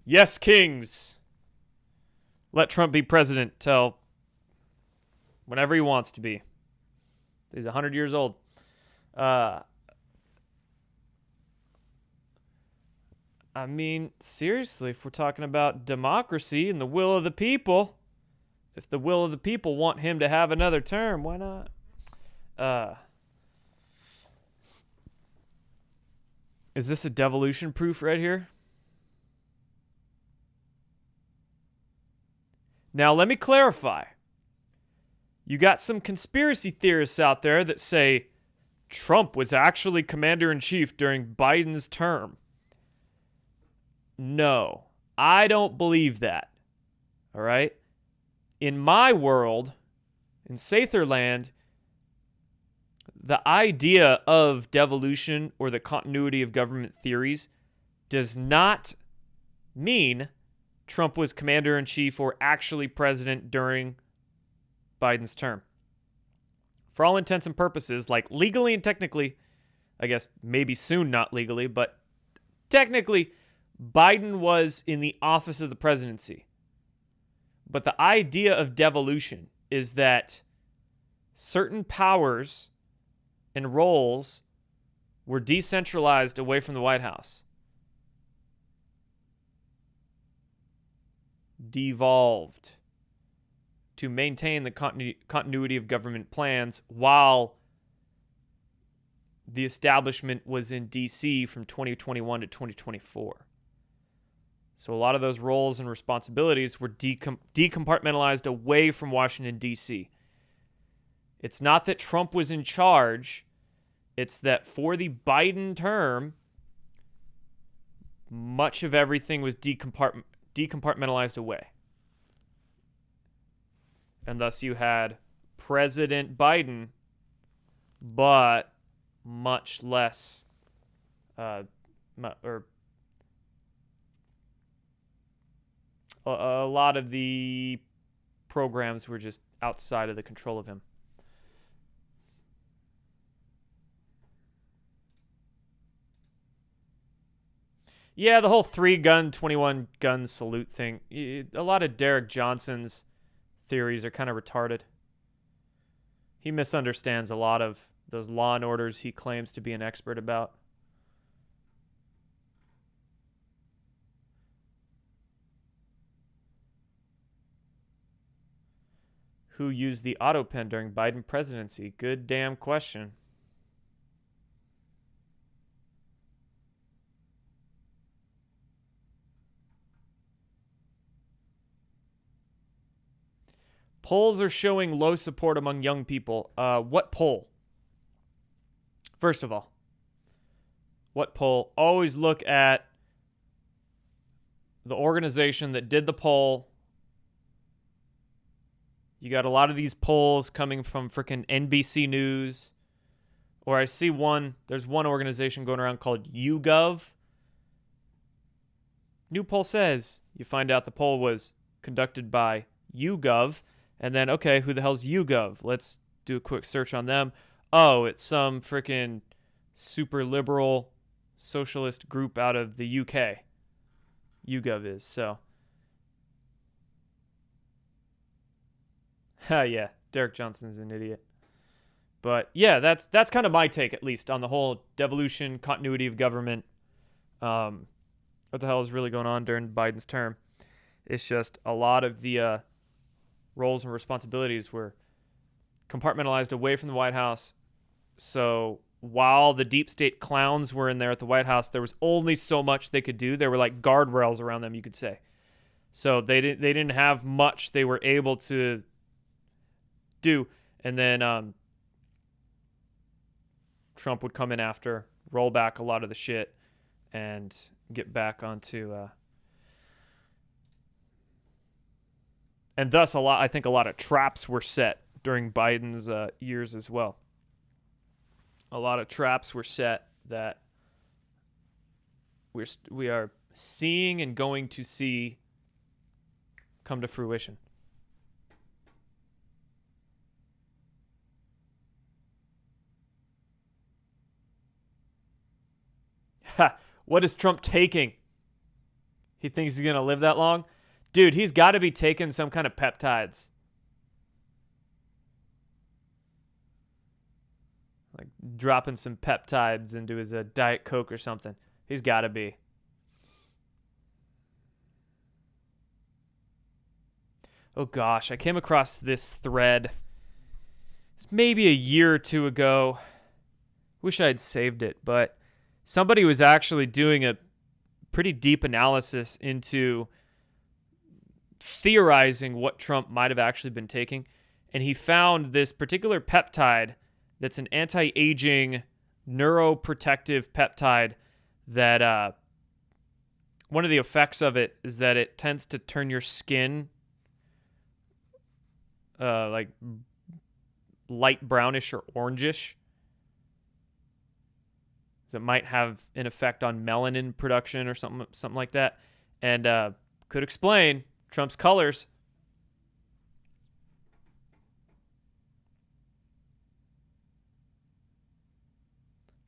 Yes, kings. Let Trump be president till whenever he wants to be. He's 100 years old. I mean, seriously, if we're talking about democracy and the will of the people, if the will of the people want him to have another term, why not? Is this a devolution proof right here? Now, let me clarify. You got some conspiracy theorists out there that say Trump was actually commander-in-chief during Biden's term. No, I don't believe that. All right? In my world, in Satherland, the idea of devolution or the continuity of government theories does not mean Trump was commander-in-chief or actually president during Biden's term. For all intents and purposes, like legally and technically, I guess maybe soon not legally, but technically, Biden was in the office of the presidency. But the idea of devolution is that certain powers and roles were decentralized away from the White House. Devolved to maintain the continuity of government plans while the establishment was in D.C. from 2021 to 2024. So a lot of those roles and responsibilities were decompartmentalized away from Washington, D.C. It's not that Trump was in charge. It's that for the Biden term, much of everything was decompartmentalized away. And thus you had President Biden, but much less, a lot of the programs were just outside of the control of him. Yeah, the whole 3-gun, 21-gun salute thing. A lot of Derek Johnson's theories are kind of retarded. He misunderstands a lot of those law and orders he claims to be an expert about. Who used the auto pen during Biden presidency? Good damn question. Polls are showing low support among young people. What poll? First of all, what poll? Always look at the organization that did the poll. You got a lot of these polls coming from freaking NBC News. Or I see there's one organization going around called YouGov. New poll says, you find out the poll was conducted by YouGov. And then, okay, who the hell's YouGov? Let's do a quick search on them. Oh, it's some freaking super liberal socialist group out of the UK. YouGov is, so. Yeah, Derek Johnson's an idiot. But yeah, that's kind of my take, at least, on the whole devolution, continuity of government. What the hell is really going on during Biden's term? It's just a lot of the roles and responsibilities were compartmentalized away from the White House. So while the deep state clowns were in there at the White House, there was only so much they could do. There were like guardrails around them, you could say. So they didn't have much they were able to do. And then Trump would come in after, roll back a lot of the shit, and get back onto and thus I think a lot of traps were set during Biden's years as well. A lot of traps were set that we are seeing and going to see come to fruition. Ha! What is Trump taking? He thinks he's going to live that long? Dude, he's got to be taking some kind of peptides. Like dropping some peptides into his Diet Coke or something. He's got to be. Oh gosh, I came across this thread. It's maybe a year or two ago. Wish I had saved it, but somebody was actually doing a pretty deep analysis into theorizing what Trump might have actually been taking. And he found this particular peptide that's an anti-aging neuroprotective peptide that one of the effects of it is that it tends to turn your skin like light brownish or orangish. So it might have an effect on melanin production or something like that. And could explain Trump's colors.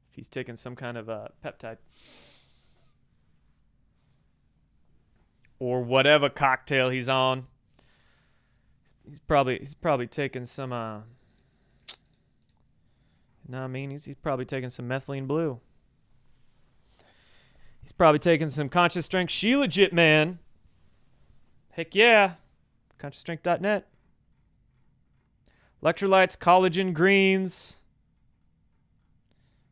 If he's taking some kind of peptide. Or whatever cocktail he's on. He's probably taking some he's probably taking some methylene blue. He's probably taking some conscious strength. She legit, man. Heck yeah. ConsciousStrength.net. Electrolytes, collagen greens.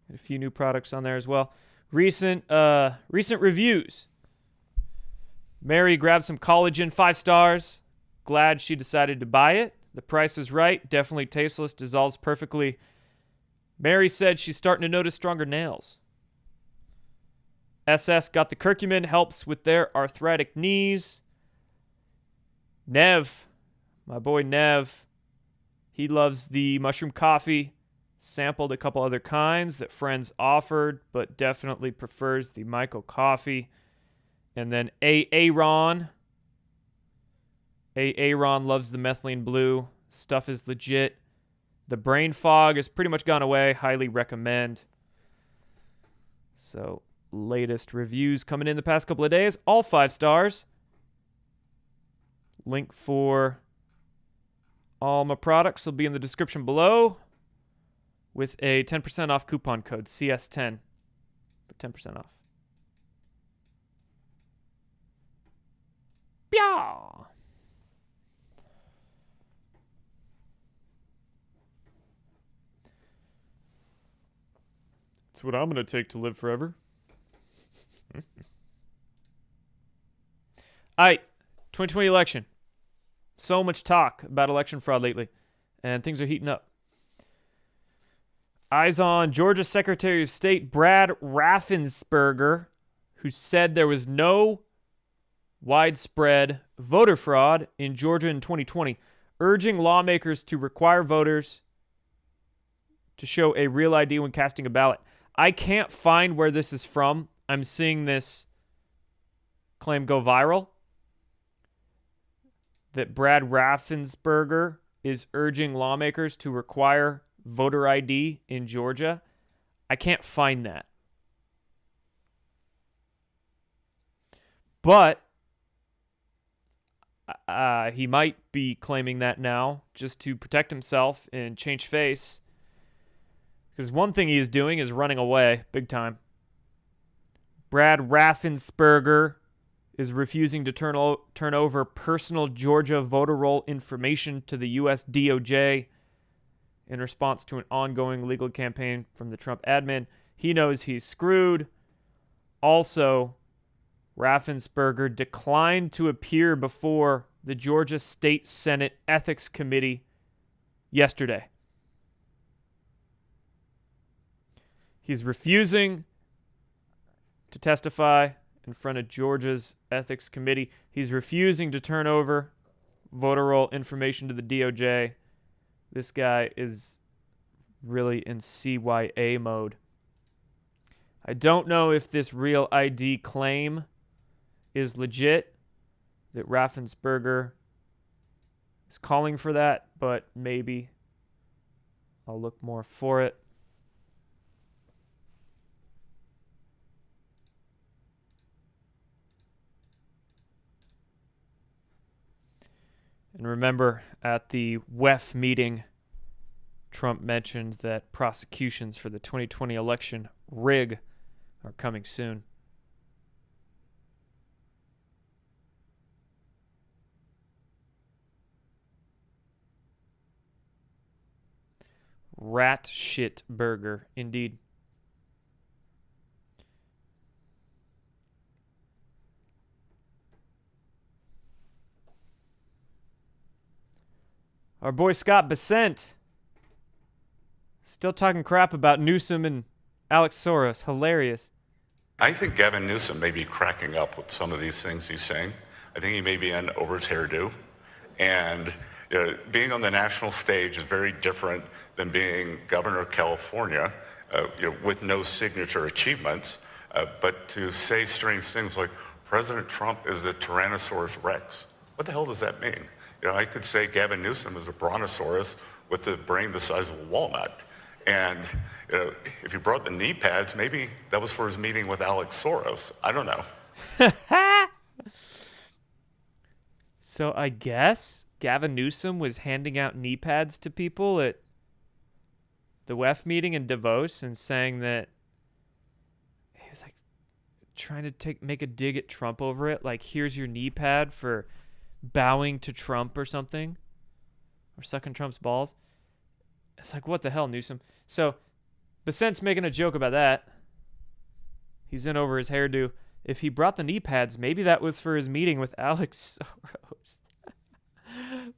Got a few new products on there as well. Recent reviews. Mary grabbed some collagen, 5 stars. Glad she decided to buy it. The price was right. Definitely tasteless. Dissolves perfectly. Mary said she's starting to notice stronger nails. SS got the curcumin. Helps with their arthritic knees. Nev, my boy Nev, he loves the mushroom coffee. Sampled a couple other kinds that friends offered, but definitely prefers the Michael coffee. And then Aaron. Aaron loves the methylene blue. Stuff is legit. The brain fog has pretty much gone away. Highly recommend. So, latest reviews coming in the past couple of days. All 5 stars. Link for all my products will be in the description below with a 10% off coupon code CS10 for 10% off. Pyaw! That's what I'm going to take to live forever. All right, 2020 election. So much talk about election fraud lately, and things are heating up. Eyes on Georgia Secretary of State Brad Raffensperger, who said there was no widespread voter fraud in Georgia in 2020, urging lawmakers to require voters to show a real ID when casting a ballot. I can't find where this is from. I'm seeing this claim go viral. That Brad Raffensperger is urging lawmakers to require voter ID in Georgia. I can't find that. But he might be claiming that now just to protect himself and change face. Because one thing he is doing is running away big time. Brad Raffensperger is refusing to turn over personal Georgia voter roll information to the U.S. DOJ in response to an ongoing legal campaign from the Trump admin. He knows he's screwed. Also, Raffensperger declined to appear before the Georgia State Senate Ethics Committee yesterday. He's refusing to testify in front of Georgia's Ethics Committee. He's refusing to turn over voter roll information to the DOJ. This guy is really in CYA mode. I don't know if this real ID claim is legit, that Raffensperger is calling for that, but maybe I'll look more for it. And remember, at the WEF meeting, Trump mentioned that prosecutions for the 2020 election rig are coming soon. Rat shit burger, indeed. Our boy Scott Bessent still talking crap about Newsom and Alex Soros. Hilarious. I think Gavin Newsom may be cracking up with some of these things he's saying. I think he may be in over his hairdo. And being on the national stage is very different than being governor of California with no signature achievements. But to say strange things like President Trump is the Tyrannosaurus Rex, what the hell does that mean? I could say Gavin Newsom is a brontosaurus with a brain the size of a walnut. And if he brought the knee pads, maybe that was for his meeting with Alex Soros. I don't know. So I guess Gavin Newsom was handing out knee pads to people at the WEF meeting in Davos and saying that he was like trying to make a dig at Trump over it. Like, here's your knee pad for bowing to Trump or something, or sucking Trump's balls. It's like, what the hell, Newsom? So Bessent's making a joke about that. He's in over his hairdo. If he brought the knee pads, maybe that was for his meeting with Alex Soros.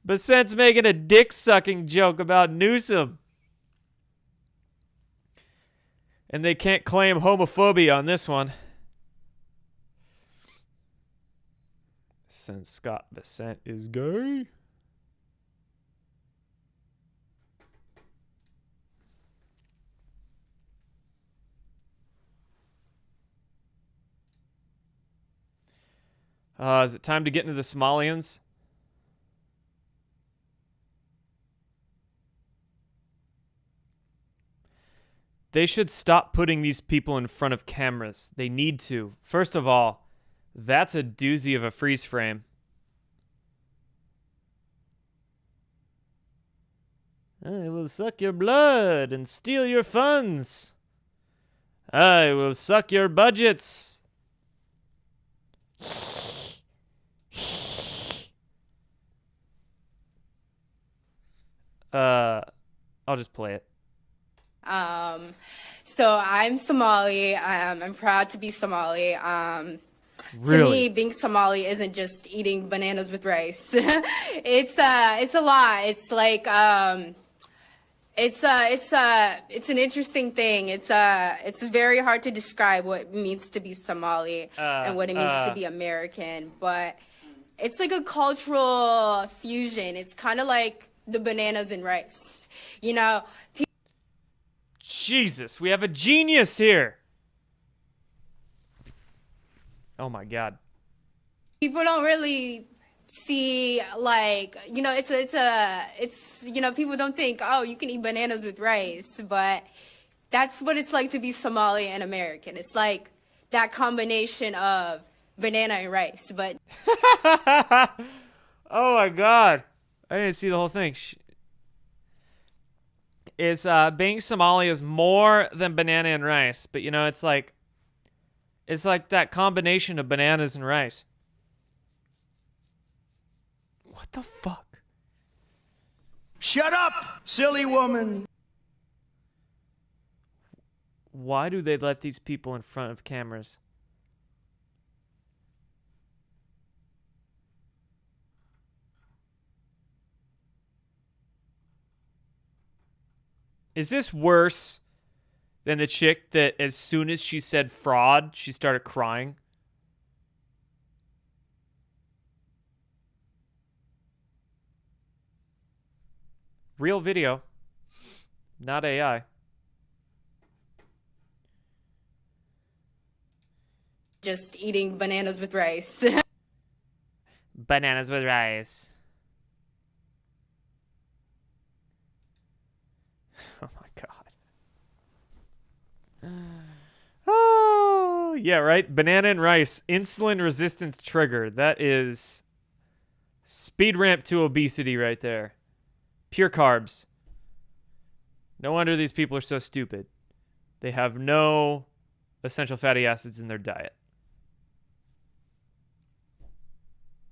Bessent's making a dick-sucking joke about Newsom. And they can't claim homophobia on this one. Since Scott Bessent is gay. Is it time to get into the Somalians? They should stop putting these people in front of cameras. They need to. First of all, that's a doozy of a freeze frame. I will suck your blood and steal your funds. I will suck your budgets. I'll just play it. So I'm Somali. I'm proud to be Somali. Really? To me, being Somali isn't just eating bananas with rice. It's a lot. It's like it's an interesting thing. It's very hard to describe what it means to be Somali and what it means to be American. But it's like a cultural fusion. It's kind of like the bananas and rice. You know. Jesus, we have a genius here. Oh my God. People don't really see, like, you know, it's you know, people don't think, oh, you can eat bananas with rice, but that's what it's like to be Somali and American. It's like that combination of banana and rice, but oh my God. I didn't see the whole thing. Is being Somali is more than banana and rice, but you know, it's like that combination of bananas and rice. What the fuck? Shut up, silly woman. Why do they let these people in front of cameras? Is this worse than the chick that as soon as she said fraud, she started crying? Real video, not AI. just eating bananas with rice. Bananas with rice. Yeah, right? Banana and rice. Insulin resistance trigger. That is speed ramp to obesity right there. Pure carbs. No wonder these people are so stupid. They have no essential fatty acids in their diet.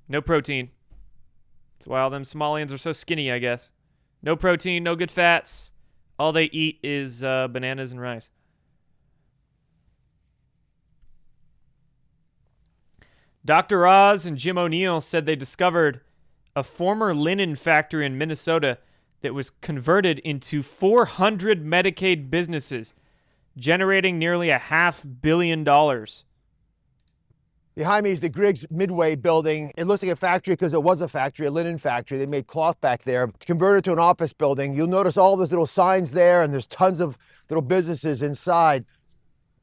No protein. That's why all them Somalians are so skinny, I guess. No protein, no good fats. All they eat is bananas and rice. Dr. Oz and Jim O'Neill said they discovered a former linen factory in Minnesota that was converted into 400 Medicaid businesses, generating nearly $500 million. Behind me is the Griggs Midway building. It looks like a factory because it was a factory, a linen factory. They made cloth back there. Converted to an office building. You'll notice all those little signs there, and there's tons of little businesses inside.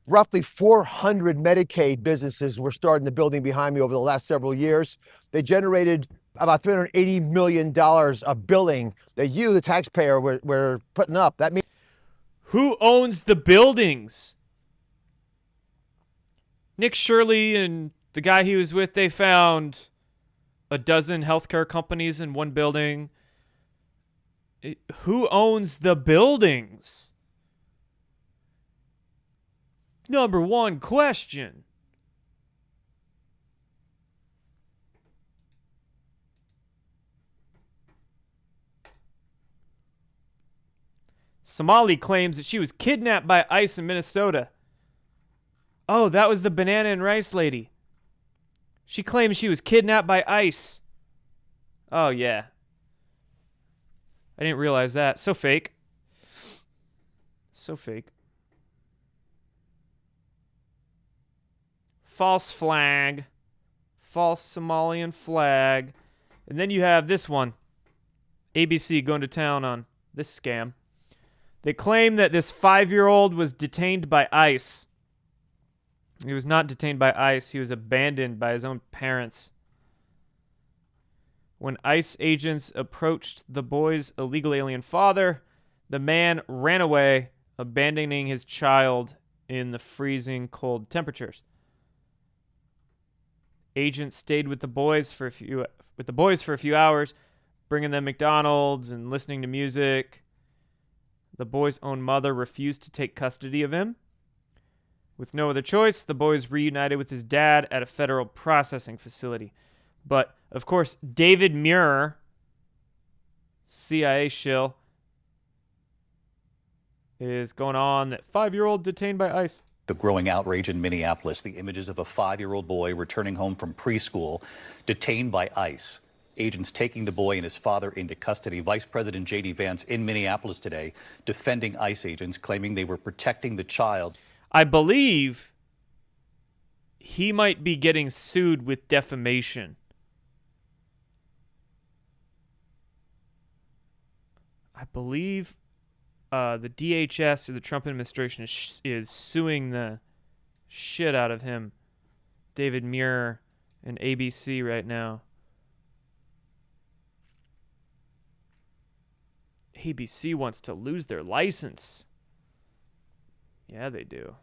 Roughly 400 Medicaid businesses were started in the building behind me over the last several years. They generated about $380 million of billing that you, the taxpayer, were putting up. That means Who owns the buildings? Nick Shirley and the guy he was with, they found a dozen healthcare companies in one building. Who owns the buildings? Number one question. Somali claims that she was kidnapped by ICE in Minnesota. Oh, that was the banana and rice lady. She claims she was kidnapped by ICE. Oh, yeah. I didn't realize that. So fake. So fake. False flag. False Somalian flag. And then you have this one. ABC going to town on this scam. They claim that this 5-year-old was detained by ICE. He was not detained by ICE. He was abandoned by his own parents. When ICE agents approached the boy's illegal alien father, the man ran away, abandoning his child in the freezing cold temperatures. Agents stayed with the boys for a few hours, bringing them McDonald's and listening to music. The boy's own mother refused to take custody of him. With no other choice, the boy is reunited with his dad at a federal processing facility. But, of course, David Muir, CIA shill, is going on that 5-year-old detained by ICE. The growing outrage in Minneapolis, the images of a 5-year-old boy returning home from preschool, detained by ICE. Agents taking the boy and his father into custody. Vice President J.D. Vance in Minneapolis today defending ICE agents, claiming they were protecting the child. I believe he might be getting sued with defamation. I believe the DHS or the Trump administration is suing the shit out of him, David Muir and ABC right now. ABC wants to lose their license. Yeah, they do.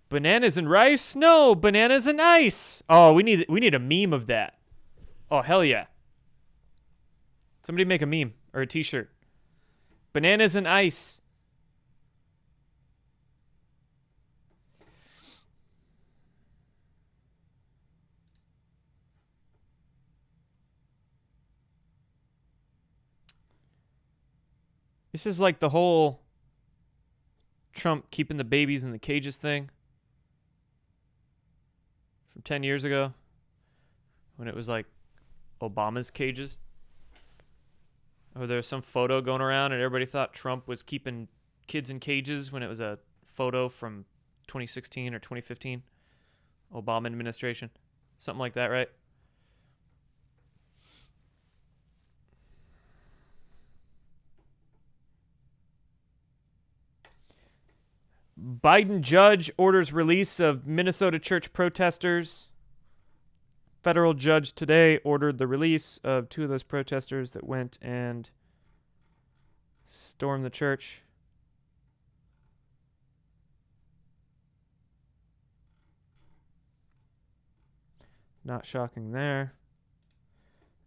Bananas and rice? No, bananas and ice. Oh, we need a meme of that. Oh, hell yeah. Somebody make a meme or a t-shirt. Bananas and ice. This is like the whole Trump keeping the babies in the cages thing from 10 years ago when it was like Obama's cages. Or there was some photo going around and everybody thought Trump was keeping kids in cages when it was a photo from 2016 or 2015. Obama administration. Something like that, right? Biden judge orders release of Minnesota church protesters. Federal judge today ordered the release of 2 of those protesters that went and stormed the church. Not shocking there.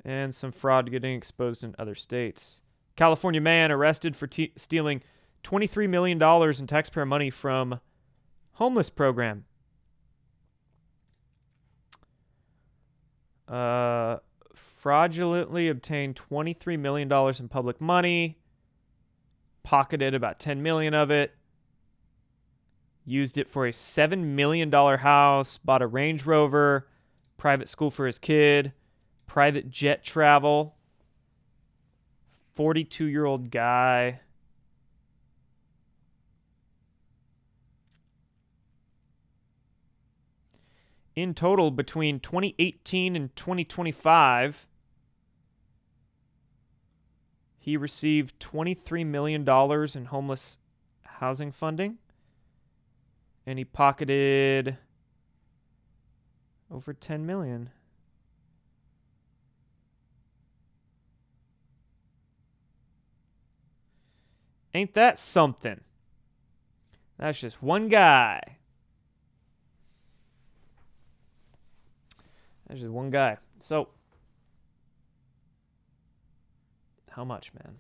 And some fraud getting exposed in other states. California man arrested for stealing $23 million in taxpayer money from homeless program. Fraudulently obtained $23 million in public money. Pocketed about $10 million of it. Used it for a $7 million house. Bought a Range Rover. Private school for his kid. Private jet travel. 42-year-old guy. In total, between 2018 and 2025, he received $23 million in homeless housing funding. And he pocketed over $10 million. Ain't that something? That's just one guy. That's just one guy. So, how much, man?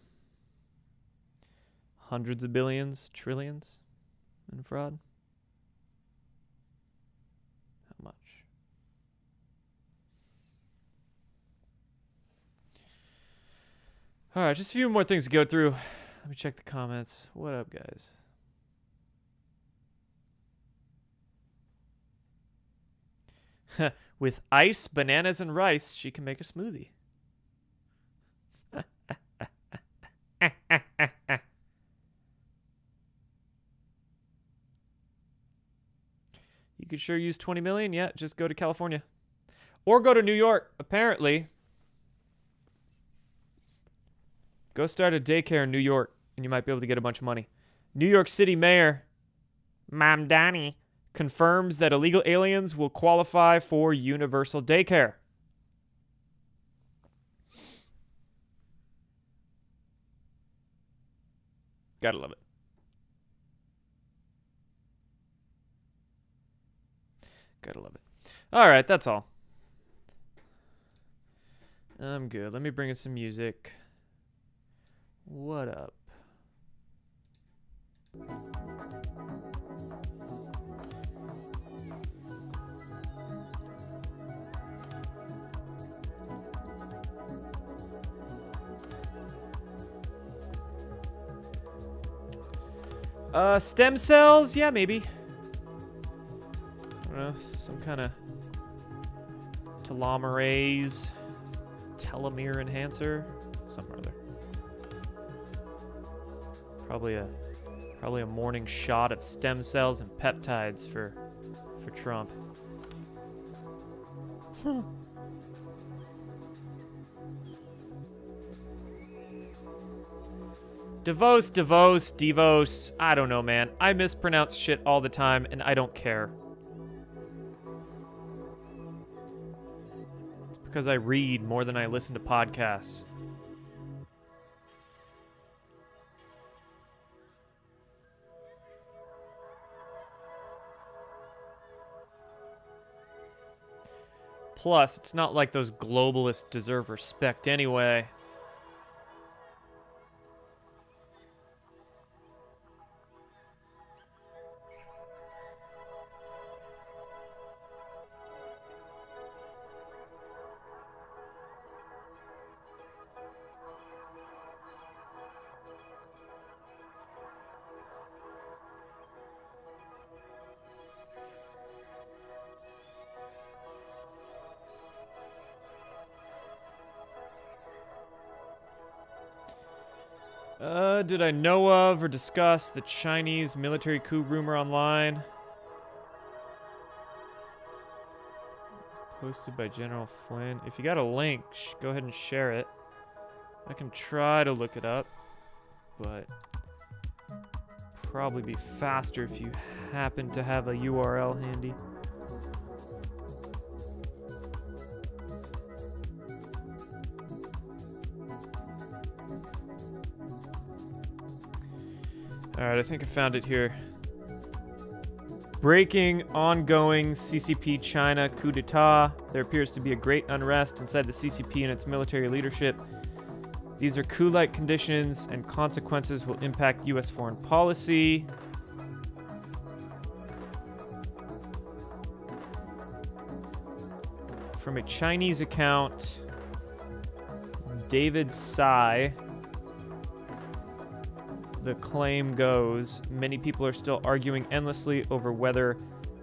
Hundreds of billions, trillions in fraud? How much? All right, just a few more things to go through. Let me check the comments. What up, guys? With ice, bananas, and rice, she can make a smoothie. You could sure use 20 million. Yeah, just go to California. Or go to New York, apparently. Go start a daycare in New York, and you might be able to get a bunch of money. New York City Mayor Mamdani confirms that illegal aliens will qualify for universal daycare. Gotta love it. Gotta love it. All right, that's all. I'm good. Let me bring in some music. What up? Stem cells? Yeah, maybe. I don't know, some kind of telomerase, telomere enhancer, something or other. Probably a morning shot of stem cells and peptides for Trump. Devos. I don't know, man. I mispronounce shit all the time, and I don't care. It's because I read more than I listen to podcasts. Plus, it's not like those globalists deserve respect anyway. Did I know of or discuss the Chinese military coup rumor online? Posted by General Flynn. If you got a link, go ahead and share it. I can try to look it up, but probably be faster if you happen to have a URL handy. All right, I think I found it here. Breaking ongoing CCP China coup d'etat. There appears to be a great unrest inside the CCP and its military leadership. These are coup-like conditions, and consequences will impact U.S. foreign policy. From a Chinese account, David Tsai, the claim goes, many people are still arguing endlessly over whether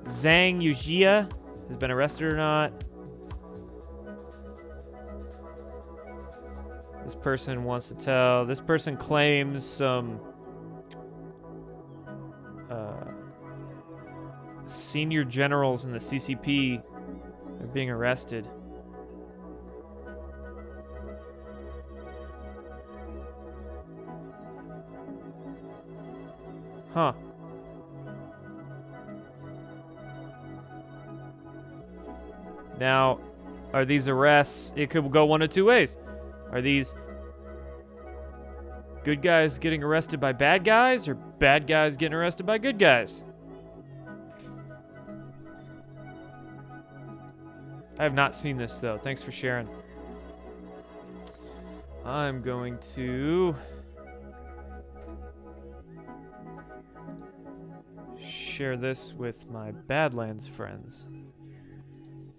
Zhang Yujia has been arrested or not. This person wants to tell. This person claims some senior generals in the CCP are being arrested. Huh. Now, are these arrests? It could go one of two ways. Are these good guys getting arrested by bad guys, or bad guys getting arrested by good guys? I have not seen this, though. Thanks for sharing. I'm going to share this with my Badlands friends,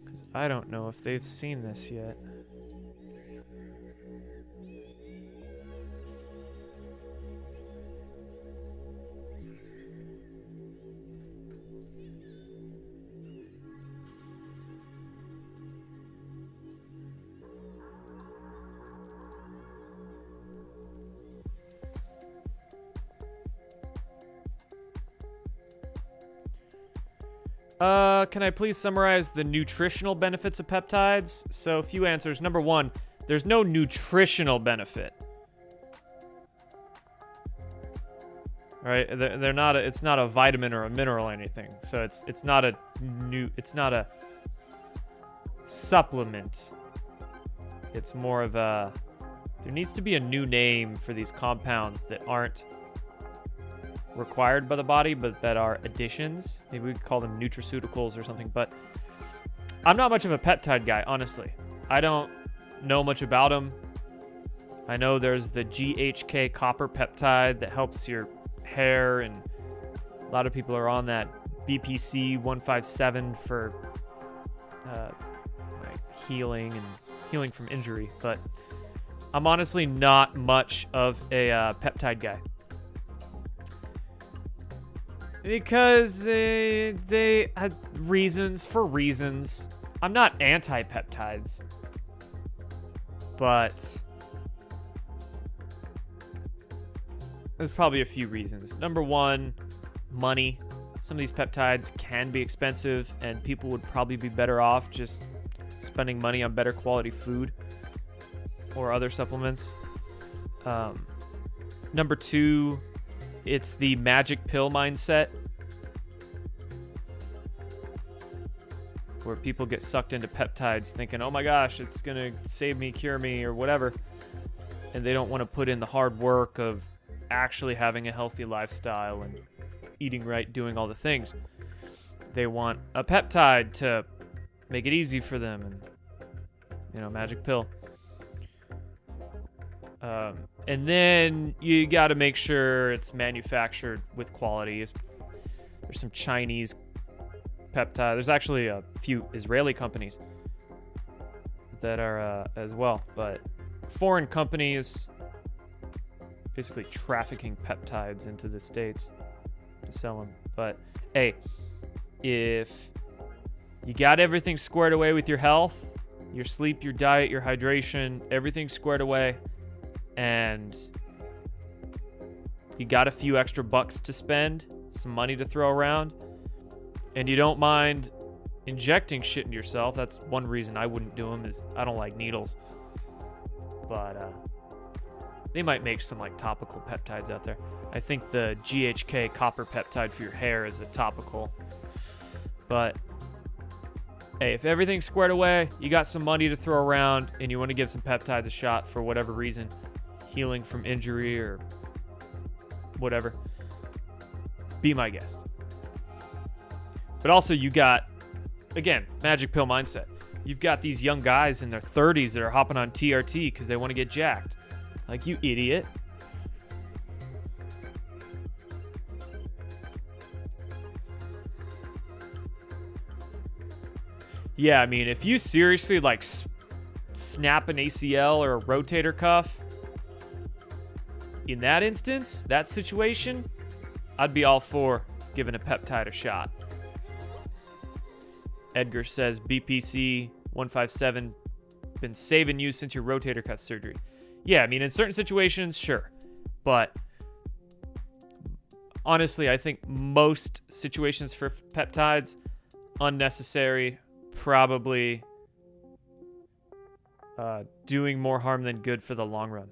because I don't know if they've seen this yet. Can I please summarize the nutritional benefits of peptides? So, a few answers. Number one, there's no nutritional benefit. All right, they're not. It's not a vitamin or a mineral or anything. So it's not a supplement. It's more of a. There needs to be a new name for these compounds that aren't required by the body, but that are additions. Maybe we could call them nutraceuticals or something, but I'm not much of a peptide guy, honestly. I don't know much about them. I know there's the GHK copper peptide that helps your hair, and a lot of people are on that BPC 157 for like healing from injury, but I'm honestly not much of a peptide guy. Because they had reasons. I'm not anti-peptides. But there's probably a few reasons. Number one, money. Some of these peptides can be expensive, and people would probably be better off just spending money on better quality food or other supplements. Number two, it's the magic pill mindset, where people get sucked into peptides thinking, oh my gosh, it's going to save me, cure me, or whatever. And they don't want to put in the hard work of actually having a healthy lifestyle and eating right, doing all the things. They want a peptide to make it easy for them, and, magic pill. And then you got to make sure it's manufactured with quality. There's some Chinese peptide. There's actually a few Israeli companies that are as well, but foreign companies basically trafficking peptides into the States to sell them. But hey, if you got everything squared away with your health, your sleep, your diet, your hydration, everything squared away, and you got a few extra bucks to spend, some money to throw around, and you don't mind injecting shit into yourself. That's one reason I wouldn't do them, is I don't like needles. But they might make some like topical peptides out there. I think the GHK copper peptide for your hair is a topical. But hey, if everything's squared away, you got some money to throw around, and you want to give some peptides a shot for whatever reason, healing from injury or whatever, be my guest. But also you got, again, magic pill mindset. You've got these young guys in their 30s that are hopping on TRT because they want to get jacked. Like, you idiot. Yeah, I mean, if you seriously, like, snap an ACL or a rotator cuff, in that instance, that situation, I'd be all for giving a peptide a shot. Edgar says, BPC 157, been saving you since your rotator cuff surgery. Yeah, I mean, in certain situations, sure. But honestly, I think most situations for peptides, unnecessary, probably doing more harm than good for the long run.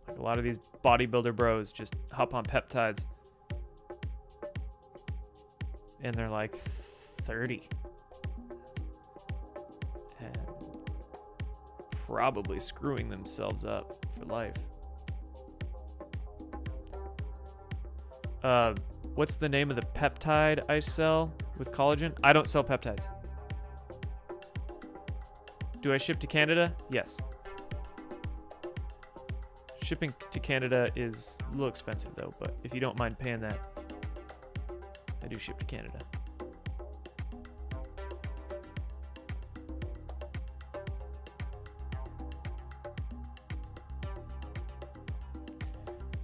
Like a lot of these bodybuilder bros just hop on peptides and they're like 30 and probably screwing themselves up for life. What's the name of the peptide I sell with collagen? I don't sell peptides. Do I ship to Canada? Yes. Shipping to Canada is a little expensive though, but if you don't mind paying that, I do ship to Canada.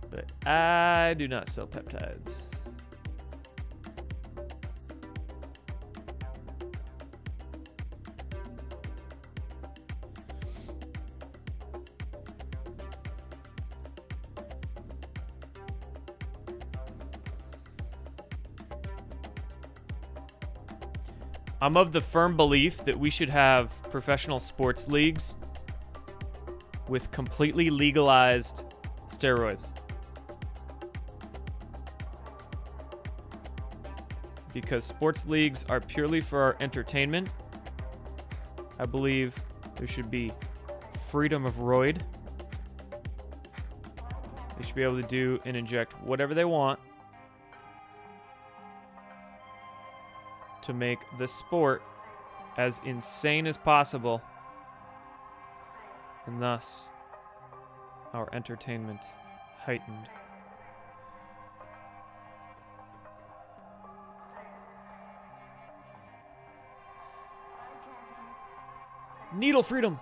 But I do not sell peptides. I'm of the firm belief that we should have professional sports leagues with completely legalized steroids. Because sports leagues are purely for our entertainment. I believe there should be freedom of roid. They should be able to do and inject whatever they want to make the sport as insane as possible, and thus our entertainment heightened. Needle freedom.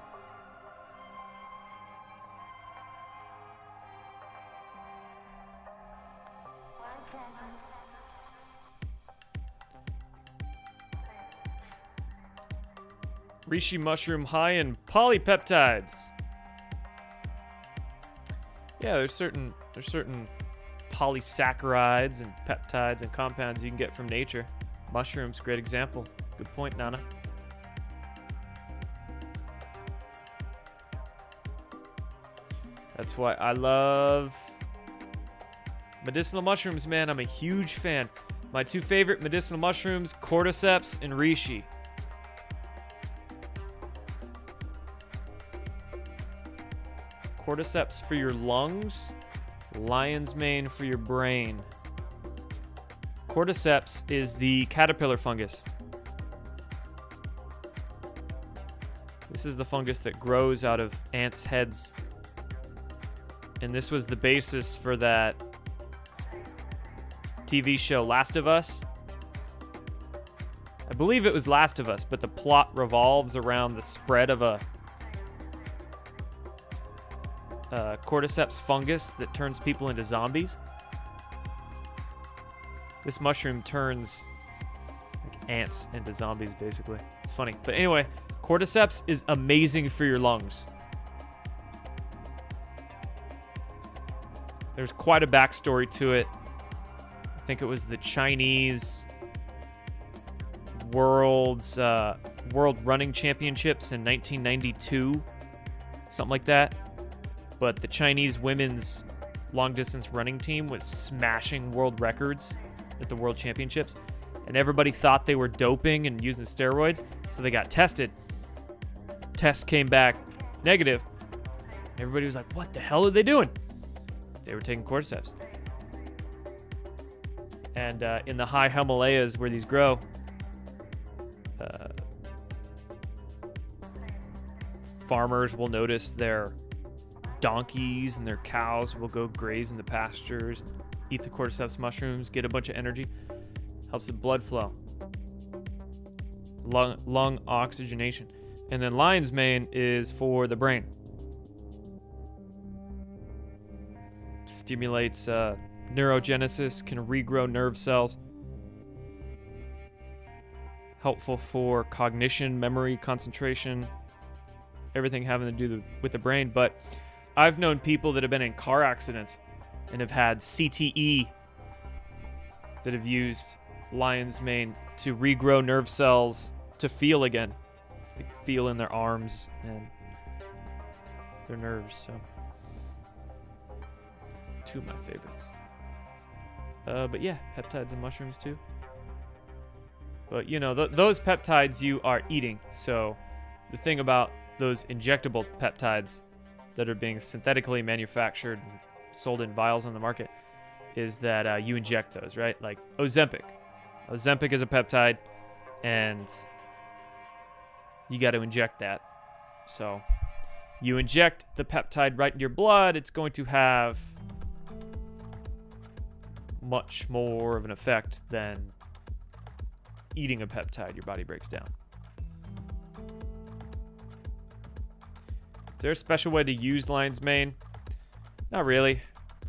Reishi mushroom high in polypeptides. Yeah, there's certain polysaccharides and peptides and compounds you can get from nature. Mushrooms, great example. Good point, Nana. That's why I love medicinal mushrooms, man. I'm a huge fan. My two favorite medicinal mushrooms, cordyceps and reishi. Cordyceps for your lungs, lion's mane for your brain. Cordyceps is the caterpillar fungus. This is the fungus that grows out of ants' heads. And this was the basis for that TV show Last of Us. I believe it was Last of Us, but the plot revolves around the spread of a cordyceps fungus that turns people into zombies. This mushroom turns like ants into zombies, basically. It's funny. But anyway, cordyceps is amazing for your lungs. There's quite a backstory to it. I think it was the Chinese World Running Championships in 1992, something like that. But the Chinese women's long-distance running team was smashing world records at the World Championships, and everybody thought they were doping and using steroids, so they got tested. Tests came back negative. Everybody was like, what the hell are they doing? They were taking cordyceps. And in the high Himalayas where these grow, farmers will notice their donkeys and their cows will go graze in the pastures, and eat the cordyceps mushrooms, get a bunch of energy. Helps with blood flow, lung oxygenation. And then lion's mane is for the brain. Stimulates neurogenesis, can regrow nerve cells. Helpful for cognition, memory, concentration, everything having to do with the brain. But I've known people that have been in car accidents and have had CTE that have used lion's mane to regrow nerve cells to feel again. Like feel in their arms and their nerves. So, two of my favorites. But yeah, peptides and mushrooms too. But you know, those peptides you are eating. So the thing about those injectable peptides that are being synthetically manufactured and sold in vials on the market is that you inject those, right? Like Ozempic. Ozempic is a peptide, and you got to inject that. So you inject the peptide right into your blood, it's going to have much more of an effect than eating a peptide your body breaks down. Is there a special way to use lion's mane? Not really.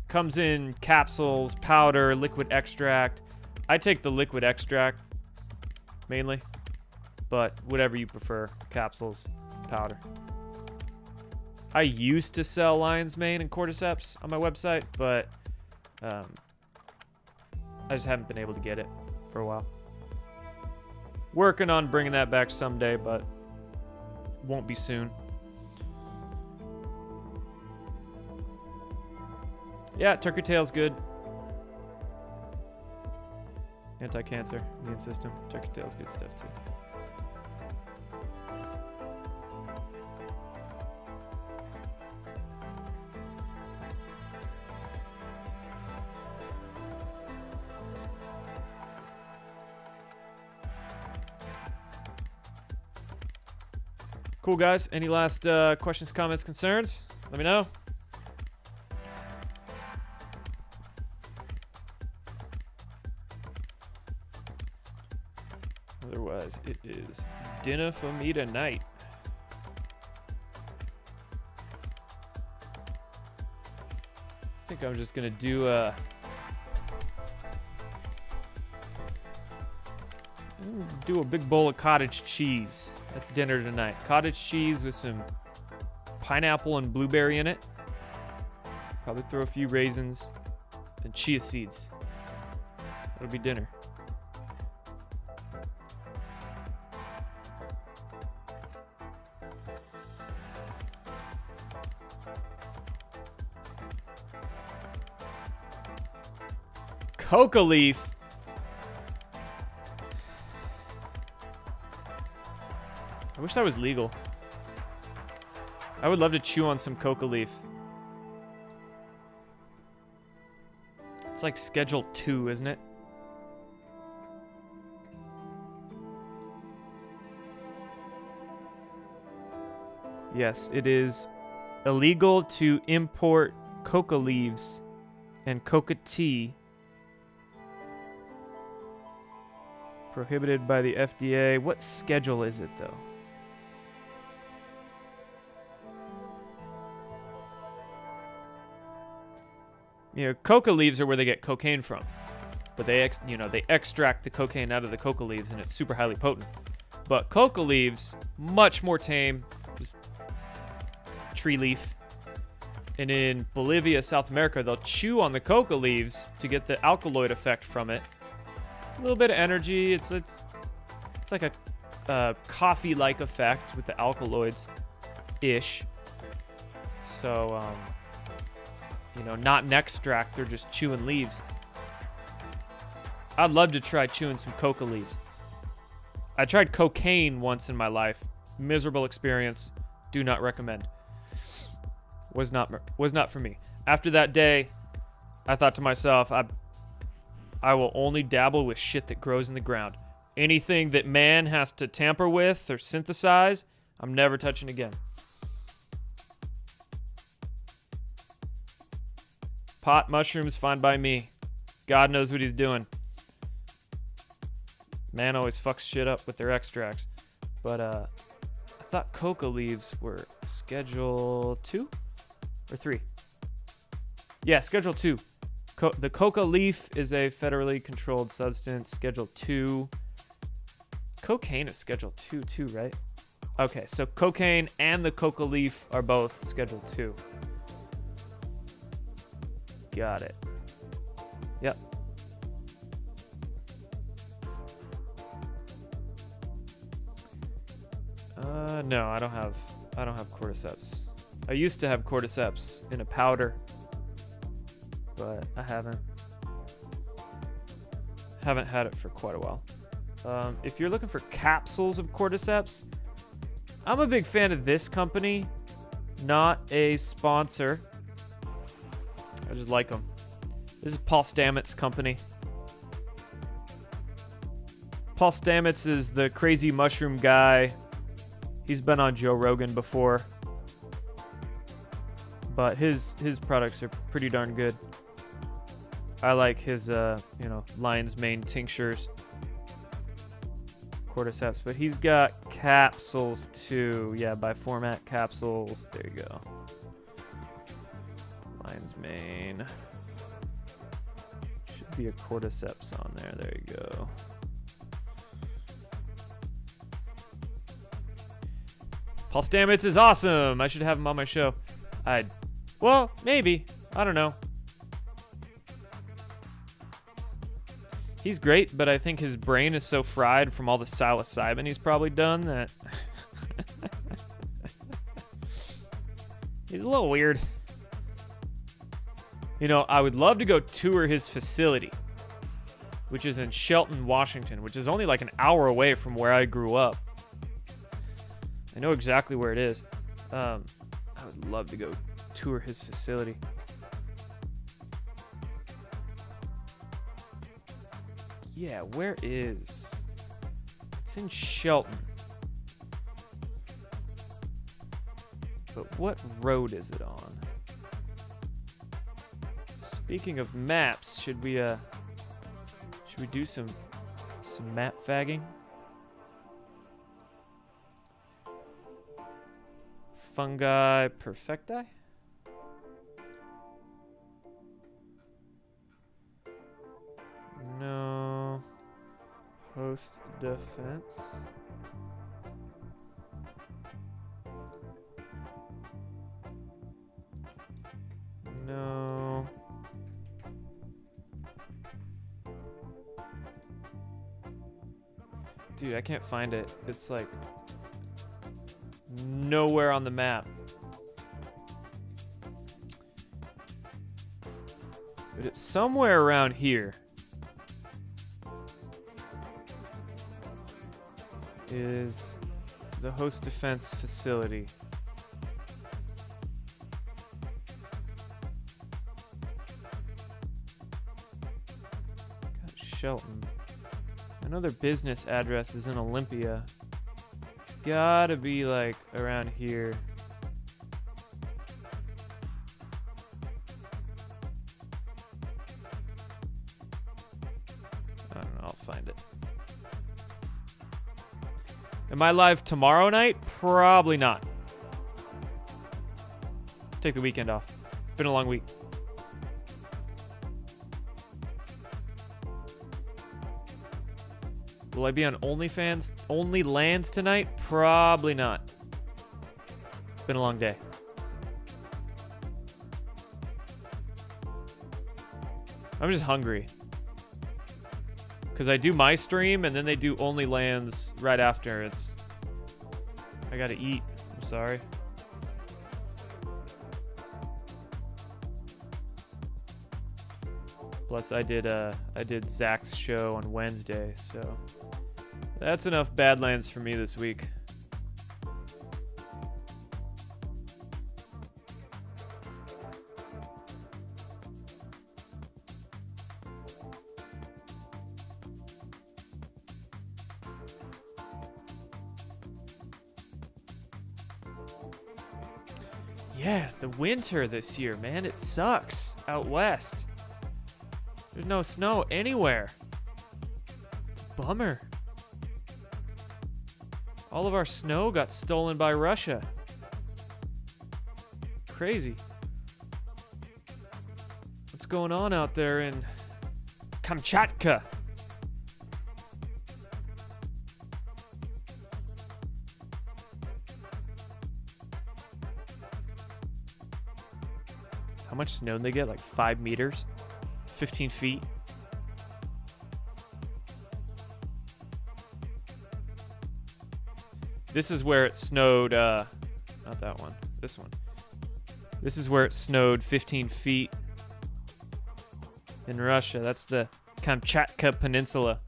Comes in capsules, powder, liquid extract. I take the liquid extract mainly, but whatever you prefer, capsules, powder. I used to sell lion's mane and cordyceps on my website, but I just haven't been able to get it for a while. Working on bringing that back someday, but won't be soon. Yeah, turkey tail's good. Anti-cancer, immune system. Turkey tail's good stuff too. Cool, guys. Any last questions, comments, concerns? Let me know. Otherwise, it is dinner for me tonight. I think I'm just gonna do a big bowl of cottage cheese. That's dinner tonight. Cottage cheese with some pineapple and blueberry in it. Probably throw a few raisins and chia seeds. That'll be dinner. Coca leaf. I wish that was legal. I would love to chew on some coca leaf. It's like Schedule 2, isn't it? Yes, it is illegal to import coca leaves and coca tea. Prohibited by the FDA. What schedule is it, though? You know, coca leaves are where they get cocaine from, but they extract the cocaine out of the coca leaves, and it's super highly potent. But coca leaves, much more tame, just tree leaf. And in Bolivia, South America, they'll chew on the coca leaves to get the alkaloid effect from it. A little bit of energy. It's like a coffee-like effect with the alkaloids, ish. So not an extract. They're just chewing leaves. I'd love to try chewing some coca leaves. I tried cocaine once in my life. Miserable experience. Do not recommend. Was not for me. After that day, I thought to myself, I will only dabble with shit that grows in the ground. Anything that man has to tamper with or synthesize, I'm never touching again. Pot mushrooms, fine by me. God knows what he's doing. Man always fucks shit up with their extracts. But I thought coca leaves were Schedule 2 or 3. Yeah, Schedule 2. The coca leaf is a federally controlled substance. Schedule 2. Cocaine is Schedule 2 too, right? Okay, so cocaine and the coca leaf are both Schedule 2. Got it. Yep. No, I don't have cordyceps. I used to have cordyceps in a powder, but I haven't had it for quite a while. If you're looking for capsules of cordyceps, I'm a big fan of this company, not a sponsor. I just like them. This is Paul Stamets' company. Paul Stamets is the crazy mushroom guy. He's been on Joe Rogan before. But his products are pretty darn good. I like his, lion's mane tinctures. Cordyceps. But he's got capsules too. Yeah, by format capsules. There you go. Lion's mane. Should be a cordyceps on there. There you go. Paul Stamets is awesome. I should have him on my show. Well, maybe. I don't know. He's great, but I think his brain is so fried from all the psilocybin he's probably done that he's a little weird. You know, I would love to go tour his facility, which is in Shelton, Washington, which is only like an hour away from where I grew up. I know exactly where it is. I would love to go tour his facility. Yeah, where is... It's in Shelton. But what road is it on? Speaking of maps, should we do some map fagging? Fungi perfecti? No. Host defense. No. Dude, I can't find it. It's like nowhere on the map. But it's somewhere around here. Is the host defense facility. Got Shelton. I know their business address is in Olympia. It's gotta be like around here. I don't know, I'll find it. Am I live tomorrow night? Probably not. Take the weekend off. Been a long week. Will I be on OnlyFans, OnlyLands tonight? Probably not. Been a long day. I'm just hungry. Because I do my stream and then they do OnlyLands right after. I gotta eat. I'm sorry. Plus I did Zach's show on Wednesday, so that's enough Badlands for me this week. Yeah, the winter this year, man, it sucks out west. There's no snow anywhere. It's a bummer. All of our snow got stolen by Russia. Crazy. What's going on out there in Kamchatka? How much snow did they get? Like 5 meters? 15 feet? This is where it snowed, not that one, this one. This is where it snowed 15 feet in Russia. That's the Kamchatka Peninsula,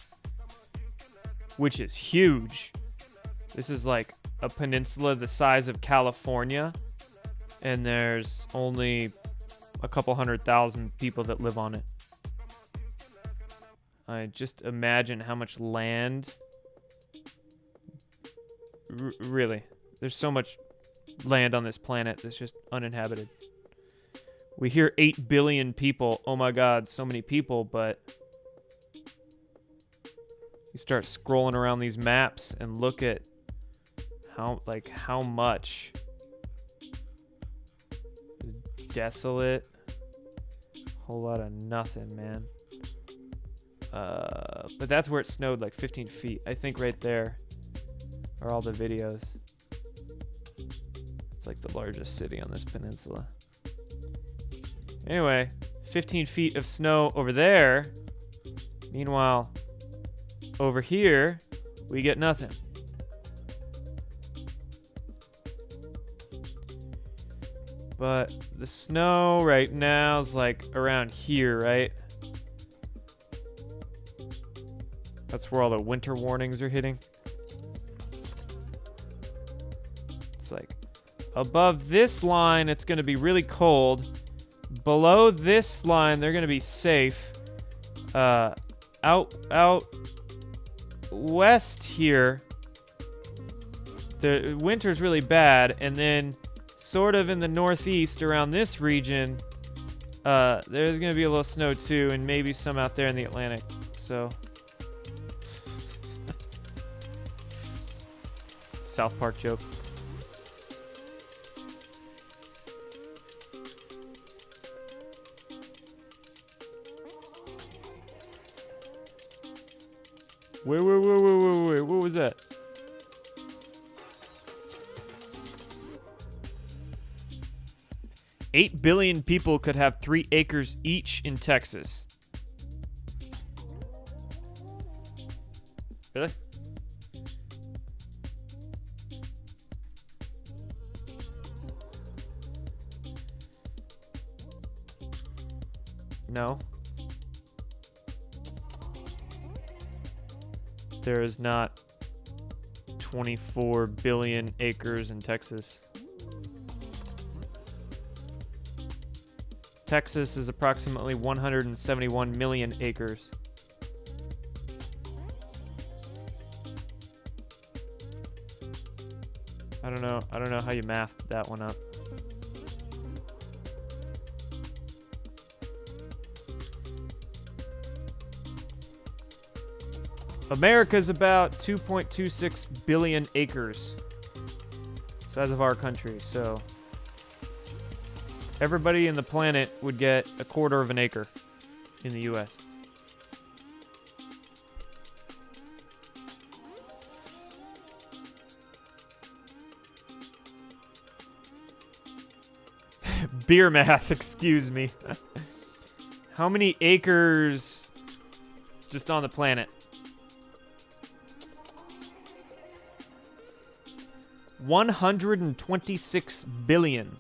which is huge. This is like a peninsula the size of California, and there's only a couple 100,000 people that live on it. I just imagine how much land. Really, there's so much land on this planet that's just uninhabited. We hear 8 billion people. Oh my God, so many people, but you start scrolling around these maps and look at how much is desolate. Whole lot of nothing, man. But that's where it snowed like 15 feet. I think right there are all the videos. It's like the largest city on this peninsula. Anyway, 15 feet of snow over there. Meanwhile, over here, we get nothing. But the snow right now is like around here, right? That's where all the winter warnings are hitting. It's like above this line, it's going to be really cold. Below this line, they're going to be safe. Out west here, the winter's really bad, and then sort of in the northeast around this region, there's going to be a little snow too, and maybe some out there in the Atlantic. So South Park joke. Wait, what was that? $8 billion people could have 3 acres each in Texas. Really? No. There is not 24 billion acres in Texas. Texas is approximately 171 million acres. I don't know how you mathed that one up. America's about 2.26 billion acres, size of our country. So everybody in the planet would get a quarter of an acre in the U.S. Beer math, excuse me. How many acres just on the planet? 126 billion.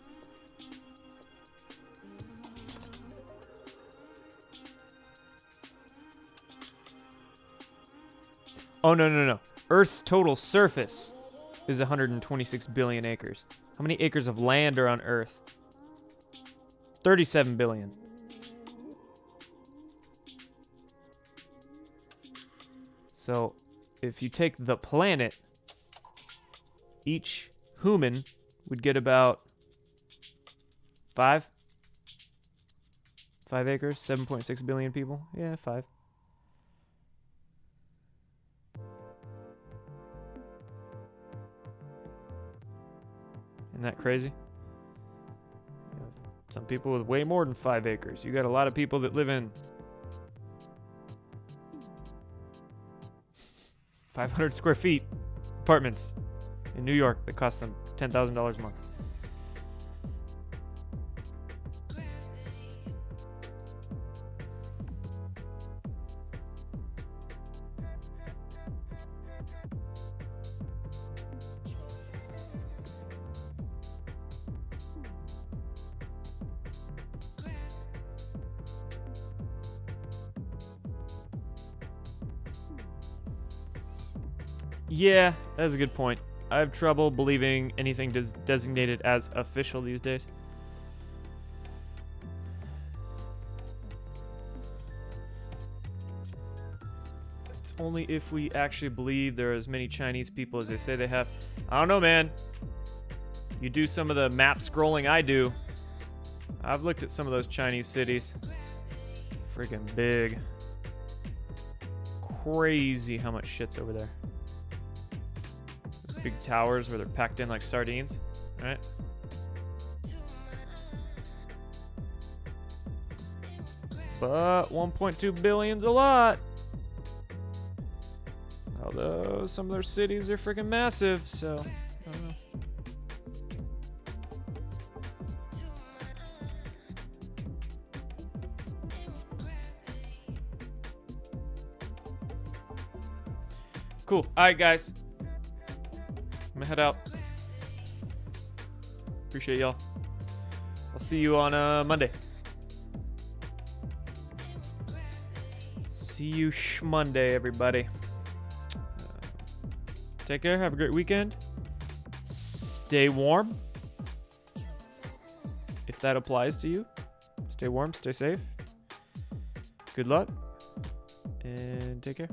Oh, no. Earth's total surface is 126 billion acres. How many acres of land are on Earth? 37 billion. So, if you take the planet, each human would get about 5 acres, 7.6 billion people. Yeah, 5. Isn't that crazy? You have some people with way more than 5 acres. You got a lot of people that live in 500 square feet apartments in New York that cost them $10,000 a month. Yeah, that's a good point. I have trouble believing anything designated as official these days. It's only if we actually believe there are as many Chinese people as they say they have. I don't know, man. You do some of the map scrolling I do. I've looked at some of those Chinese cities. Freaking big. Crazy how much shit's over there. Big towers where they're packed in like sardines, right? But 1.2 billion's a lot. Although some of their cities are freaking massive, so I don't know. Cool. All right, guys. I'm gonna head out. Appreciate y'all. I'll see you on Monday. See you Monday, everybody. Take care. Have a great weekend. Stay warm. If that applies to you. Stay warm. Stay safe. Good luck. And take care.